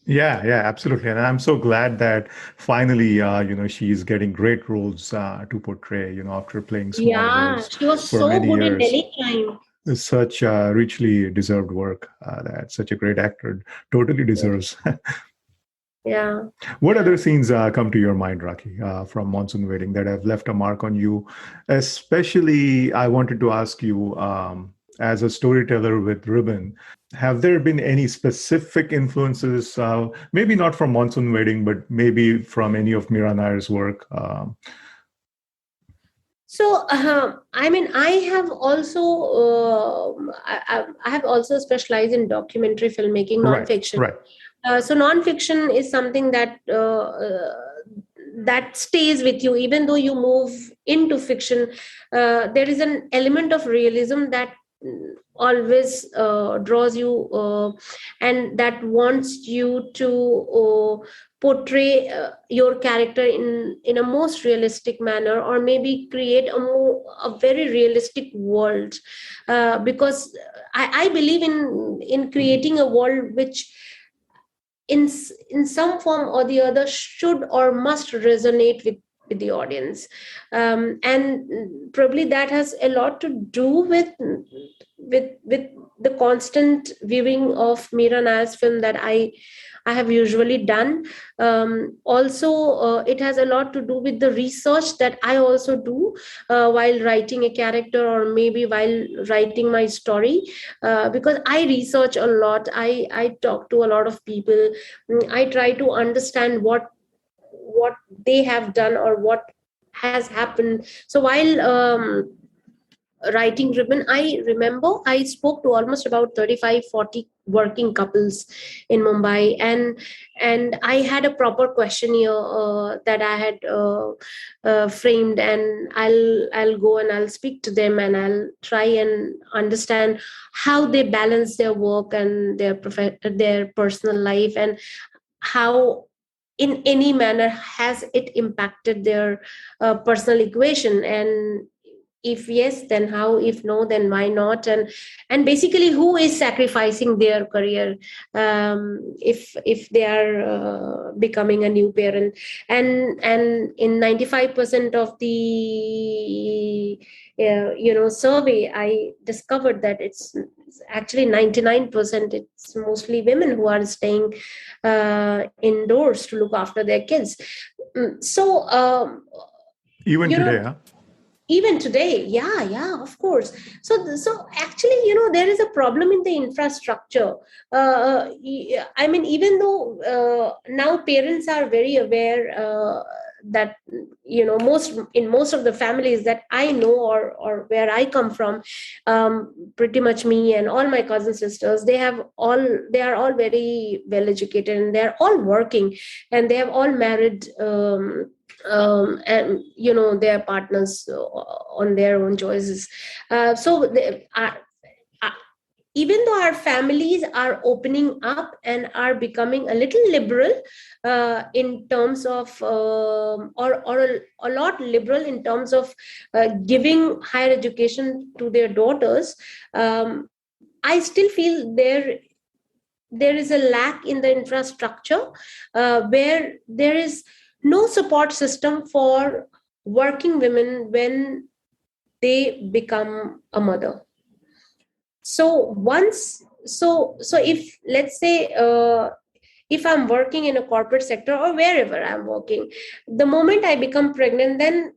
Yeah, yeah, absolutely. And I'm so glad that finally, she's getting great roles to portray, after playing small Yeah, roles she was for so many good in years. Delhi Crime. It's such richly deserved work that such a great actor totally deserves. Yeah. What other scenes come to your mind, Rakhi, from Monsoon Wedding that have left a mark on you? Especially, I wanted to ask you, as a storyteller with Ribbon, have there been any specific influences, maybe not from Monsoon Wedding, but maybe from any of Mira Nair's work? So, I have also I have also specialized in documentary filmmaking, Right, nonfiction. right. So nonfiction is something that stays with you even though you move into fiction. There is an element of realism that always draws you, and that wants you to portray your character in a most realistic manner, or maybe create a very realistic world, because I believe in creating a world which in some form or the other should or must resonate with the audience. And probably that has a lot to do with the constant viewing of Mira Nair's film that I have usually done. Also, it has a lot to do with the research that I also do while writing a character, or maybe while writing my story, because I research a lot. I talk to a lot of people. I try to understand what they have done or what has happened. So while writing ribbon, I remember I spoke to almost about 35-40 working couples in Mumbai, and I had a proper questionnaire that I had framed, and I'll go and I'll speak to them, and I'll try and understand how they balance their work and their personal life, and how in any manner has it impacted their personal equation, and if yes, then how, if no, then why not, and basically who is sacrificing their career if they are becoming a new parent. And in 95% of the survey, I discovered that it's actually 99%, it's mostly women who are staying indoors to look after their kids. So Even today, huh? Even today, yeah, of course. So actually, there is a problem in the infrastructure. I mean, even though now parents are very aware that most of the families that I know, or where I come from, pretty much me and all my cousin sisters, they are all very well educated, and they're all working, and they have all married, and their partners on their own choices. So uh, even though our families are opening up and are becoming a little liberal in terms of or a lot liberal in terms of giving higher education to their daughters, I still feel there is a lack in the infrastructure, where there is no support system for working women when they become a mother. So if, let's say, if I'm working in a corporate sector or wherever I'm working, the moment I become pregnant, then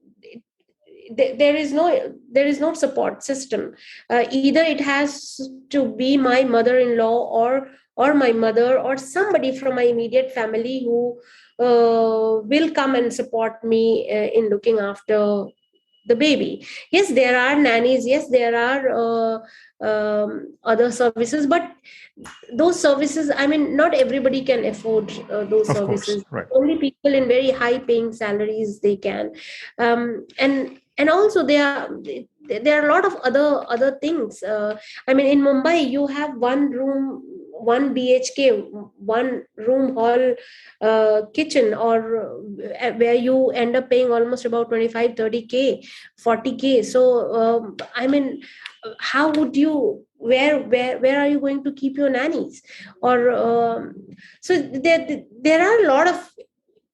there is no support system. Either it has to be my mother-in-law, or my mother, or somebody from my immediate family who will come and support me in looking after the baby. Yes, there are nannies, yes, there are other services, but those services, I mean, not everybody can afford those Of services. course, right. Only people in very high paying salaries, they can. And also there are a lot of other things. I mean, in Mumbai, you have one room, 1 BHK, one room hall kitchen, or where you end up paying almost about 25, 30K, 40K. So I mean, how would you, where are you going to keep your nannies? Or so there are a lot of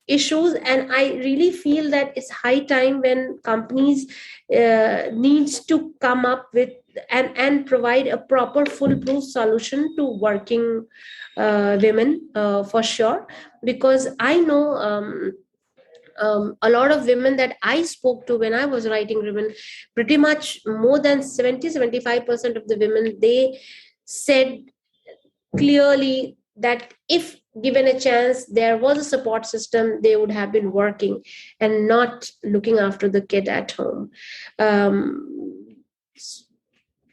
issues, and I really feel that it's high time when companies needs to come up with and provide a proper foolproof solution to working women, for sure. Because I know a lot of women that I spoke to when I was writing Ribbon, pretty much more than 70-75% of the women, they said clearly that if given a chance, there was a support system, they would have been working and not looking after the kid at home. Um,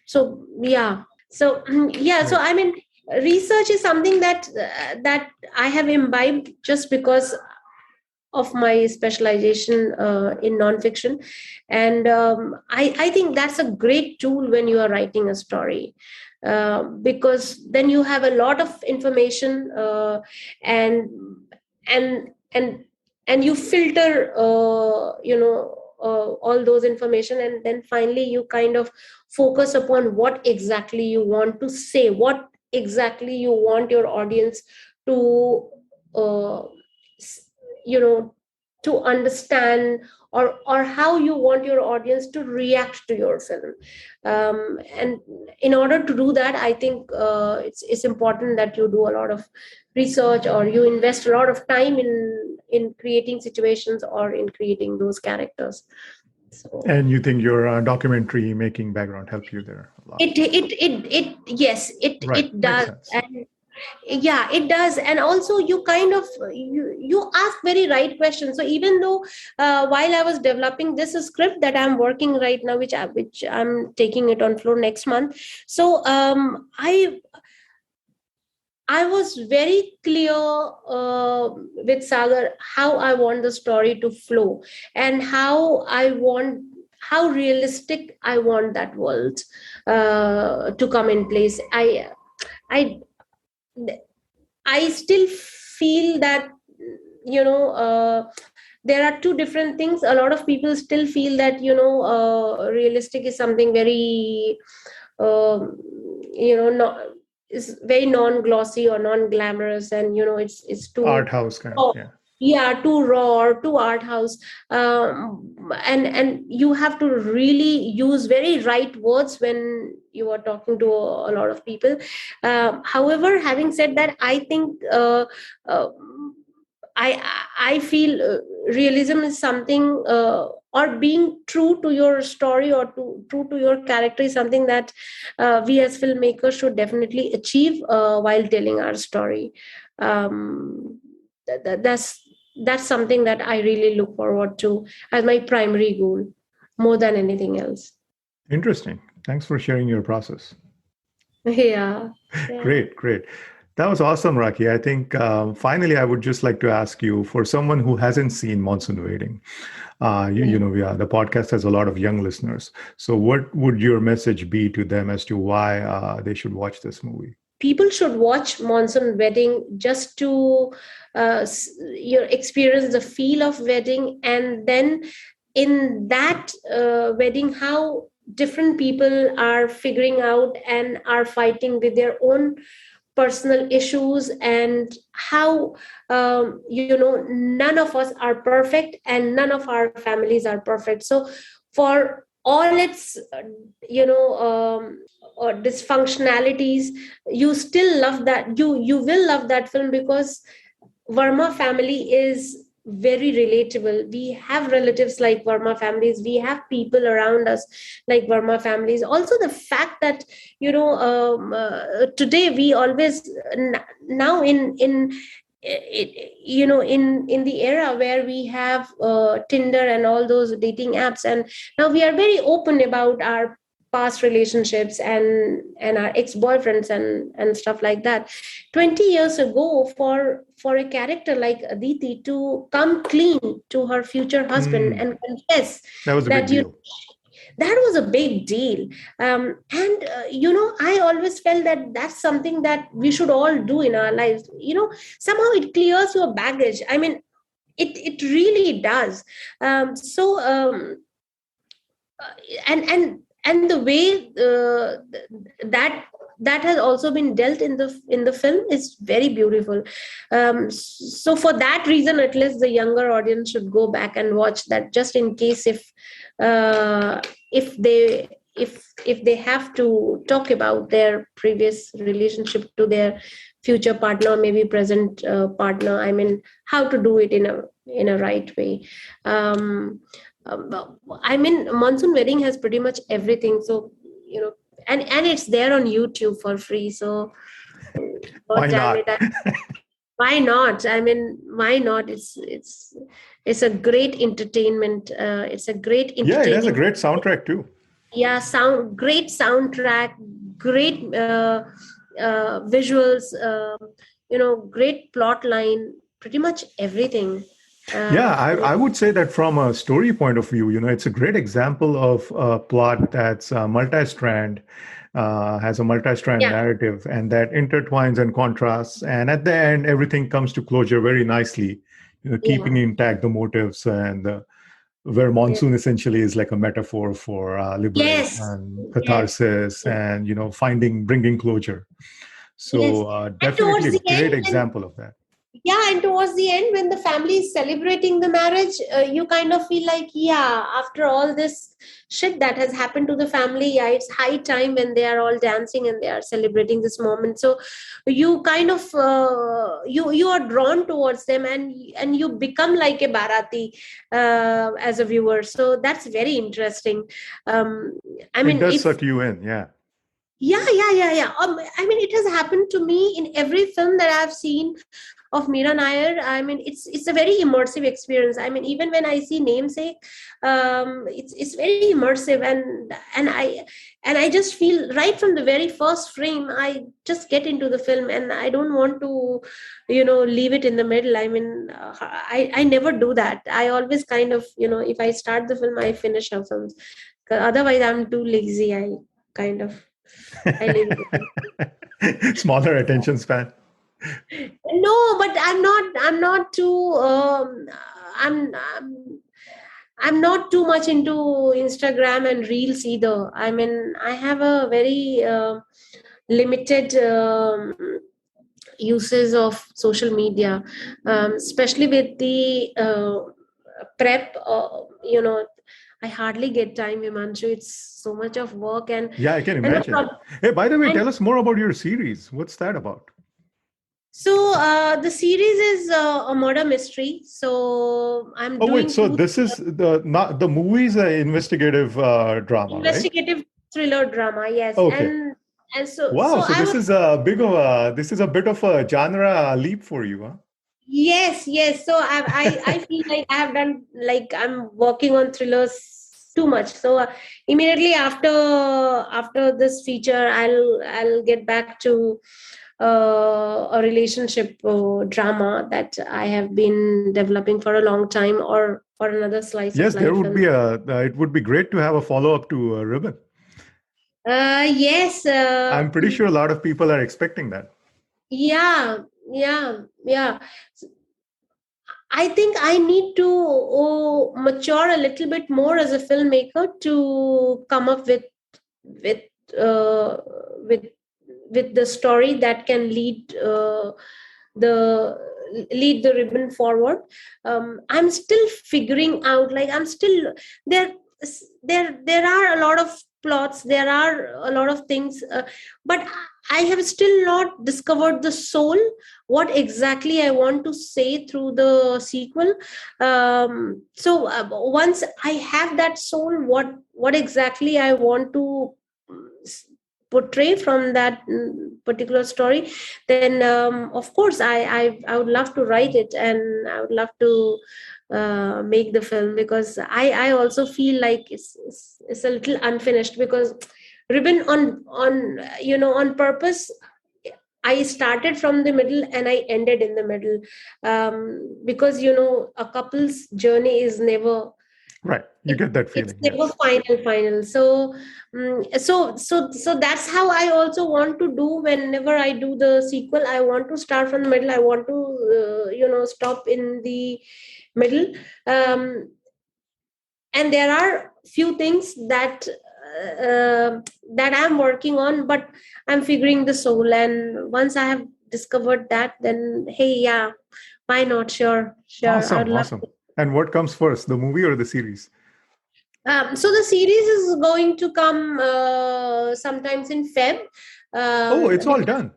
so yeah, so yeah, so I mean, research is something that I have imbibed just because of my specialization in nonfiction, and I think that's a great tool when you are writing a story, because then you have a lot of information, and and and and you filter all those information, and then finally you kind of focus upon what exactly you want to say, what exactly you want your audience to uh, you know to understand, or how you want your audience to react to your film. And in order to do that, I think it's important that you do a lot of research, or you invest a lot of time in creating situations or in creating those characters. So, and you think your documentary making background helped you there a lot? it yes, Right. it Makes does. sense. And Yeah, it does. And also you kind of you ask very right questions. So even though while I was developing this script that I'm working right now, which I'm taking it on floor next month, so I was very clear with Sagar how I want the story to flow, and how realistic I want that world to come in place. I I still feel that, you know, there are two different things. A lot of people still feel that, realistic is something very, um, not, is very non-glossy or non-glamorous, and it's too, Art house kind of, oh, yeah. yeah, too raw or too art house. And you have to really use very right words when you are talking to a lot of people. However, having said that, I think uh, I feel realism is something, or being true to your story, or true to your character, is something that we as filmmakers should definitely achieve while telling our story. Um, that, that- that's that's something that I really look forward to as my primary goal, more than anything else. Interesting. Thanks for sharing your process. Yeah, yeah. Great, great. That was awesome, Raki. I think finally, I would just like to ask you, for someone who hasn't seen Monsoon Wedding, yeah, the podcast has a lot of young listeners. So, what would your message be to them as to why they should watch this movie? People should watch Monsoon Wedding just to experience the feel of wedding, and then in that wedding, how different people are figuring out and are fighting with their own personal issues, and how, none of us are perfect and none of our families are perfect. So for all its or dysfunctionalities, you still love that, you will love that film, because Verma family is very relatable. We have relatives like Verma families. We have people around us like Verma families. Also, the fact that, today we always, now in the era where we have Tinder and all those dating apps, and now we are very open about our past relationships and our ex-boyfriends and stuff like that. 20 years ago, for a character like Aditi to come clean to her future husband Hmm, and confess that was a big that, deal. that was a big deal. And I always felt that that's something that we should all do in our lives. Somehow it clears your baggage. I mean, it really does. So and the way that that has also been dealt in the film is very beautiful. So for that reason, at least the younger audience should go back and watch that, just in case if they if they have to talk about their previous relationship to their future partner, or maybe present partner. I mean, how to do it in a right way. um, I mean, Monsoon Wedding has pretty much everything. So, and it's there on YouTube for free. So, God Why damn not? it, why not? I mean, why not? It's a great entertainment. It's a great Yeah, it has a entertaining. great soundtrack too. Yeah, great soundtrack, great visuals. Great plot line. Pretty much everything. Yeah, I mean, I would say that from a story point of view, it's a great example of a plot that's multi-strand, has a multi-strand yeah, narrative, and that intertwines and contrasts. And at the end, everything comes to closure very nicely, keeping yeah, intact the motives and where yeah. monsoon essentially is like a metaphor for Yes, liberation, yes. catharsis, and bringing closure. Yes. So And definitely towards a the end, great example of that. yeah, and towards the end, when the family is celebrating the marriage, you kind of feel like, yeah, after all this shit that has happened to the family, yeah, it's high time when they are all dancing and they are celebrating this moment. So you kind of you are drawn towards them, and you become like a Bharati as a viewer. So that's very interesting. Um, I It mean, does if suck you in, yeah. Yeah. I mean, it has happened to me in every film that I've seen of Mira Nair. I mean, it's a very immersive experience. I mean, even when I see Namesake, it's very immersive, and I just feel right from the very first frame, I just get into the film, and I don't want to, leave it in the middle. I mean, I never do that. I always kind of, if I start the film, I finish a film. 'Cause otherwise, I'm too lazy. I kind of I leave it. Smaller attention span. No, but I'm not too I'm not too much into Instagram and Reels either. I mean, I have a very limited uses of social media, especially with the prep. I hardly get time, Himanshu. It's so much of work Yeah, I can and imagine. Hey, by the way, and tell us more about your series. What's that about? so the series is a murder mystery. So I'm Oh wait, doing so two this is the movie is an investigative drama, right? investigative thriller drama. Yes, Okay. and so Wow, so I this was. is a bit of a genre leap for you, huh? Yes. So I feel like I have done, like, I'm working on thrillers too much. So immediately after this feature, I'll get back to a relationship drama that I have been developing for a long time, or another slice of Yes, there life. would And be it would be great to have a follow up to Ribbon. yes, I'm pretty sure a lot of people are expecting that. yeah. I think I need to mature a little bit more as a filmmaker to come up with uh, with with the story that can the lead the ribbon forward. I'm still figuring out. Like, I'm still there. There are a lot of plots. There are a lot of things, but I have still not discovered the soul, what exactly I want to say through the sequel. So once I have that soul, what exactly I want to portray from that particular story, then of course I would love to write it, and I would love to make the film, because I also feel like it's a little unfinished, because Ribbon, on purpose, I started from the middle and I ended in the middle, because a couple's journey is never, Right, you get that it's feeling. never Yes. final. So so that's how I also want to do. Whenever I do the sequel, I want to start from the middle. I want to stop in the middle. um, and there are few things that I'm working on, but I'm figuring the soul, and once I have discovered that, then hey, yeah, why not? Sure, I would Awesome, love awesome. to. And what comes first, the movie or the series? So the series is going to come sometimes in Feb, Oh, it's all because done.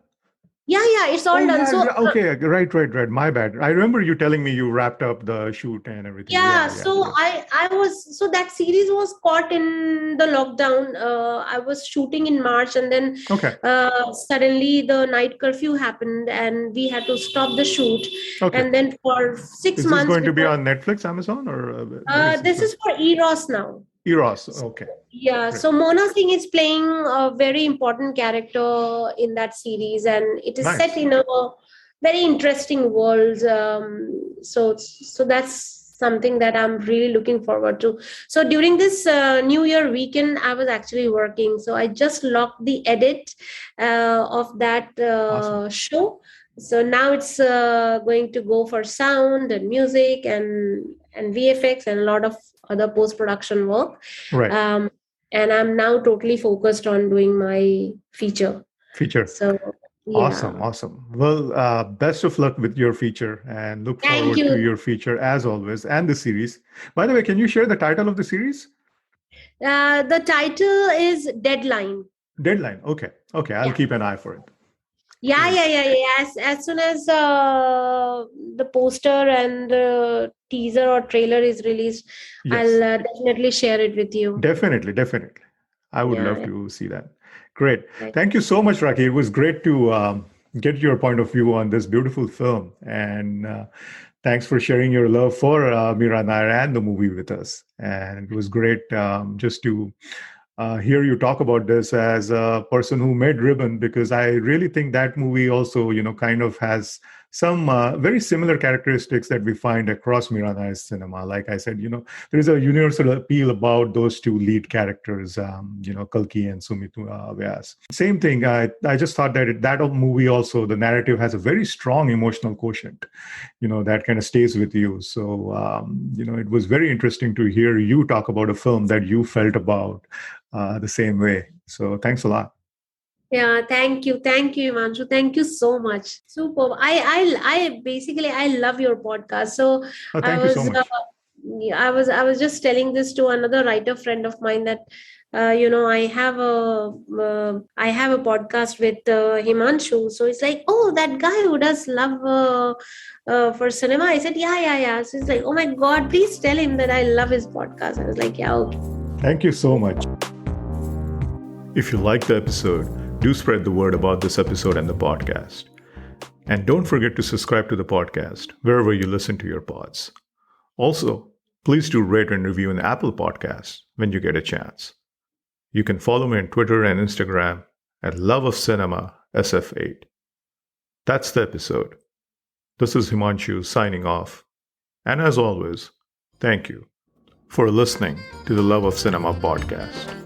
yeah, it's all Oh done. yeah, So yeah. Okay, right. My bad. I remember you telling me you wrapped up the shoot and everything. yeah, Yeah, so yes. I was, so that series was caught in the lockdown. I was shooting in March, and then Okay, suddenly the night curfew happened, and we had to stop the shoot. okay. And then for six Is this months going to we be were. on Netflix, Amazon, or where is this This going? is for Eros now. Eros. So, Okay, yeah, great. so Mona Singh is playing a very important character in that series, and it is set Nice. in a very interesting world. So that's something that I'm really looking forward to. So during this New Year weekend, I was actually working. So I just locked the edit of that Awesome. show. So now it's going to go for sound and music and VFX and a lot of other post production work. Right. um, and I'm now totally focused on doing my feature. Feature. So Awesome, yeah, awesome. Well, best of luck with your feature and look thank forward to you. your feature as always and the series. By the way, can you share the title of the series? The title is Deadline. Deadline. Okay. Okay. I'll Yeah. keep an eye for it. Great. Yeah. As soon as the poster and the teaser or trailer is released, Yes. I'll definitely share it with you. Definitely. Definitely. I would love Yeah. to see that. Great. Right. Thank you so much, Rakhee. It was great to get your point of view on this beautiful film. And thanks for sharing your love for Mira Nair and the movie with us. And it was great just to hear you talk about this as a person who made Ribbon, because I really think that movie also, kind of has some very similar characteristics that we find across Mira Nair's cinema. Like I said, there is a universal appeal about those two lead characters, Kalki and Sumeet Vyas. Same thing. I just thought that that movie also, the narrative has a very strong emotional quotient, that kind of stays with you. So, it was very interesting to hear you talk about a film that you felt about the same way. So thanks a lot. Yeah, thank you, Himanshu. Thank you so much. Superb. I basically I love your podcast. So Oh, I thank you so was, much. yeah, I was just telling this to another writer friend of mine that, I have a podcast with Himanshu. So it's like, oh, that guy who does love for cinema. I said, yeah. So it's like, oh my God, please tell him that I love his podcast. I was like, yeah, okay. Thank you so much. If you liked the episode, do spread the word about this episode and the podcast. And don't forget to subscribe to the podcast wherever you listen to your pods. Also, please do rate and review an Apple Podcast when you get a chance. You can follow me on Twitter and Instagram at loveofcinemasf8. That's the episode. This is Himanshu signing off. And as always, thank you for listening to the Love of Cinema podcast.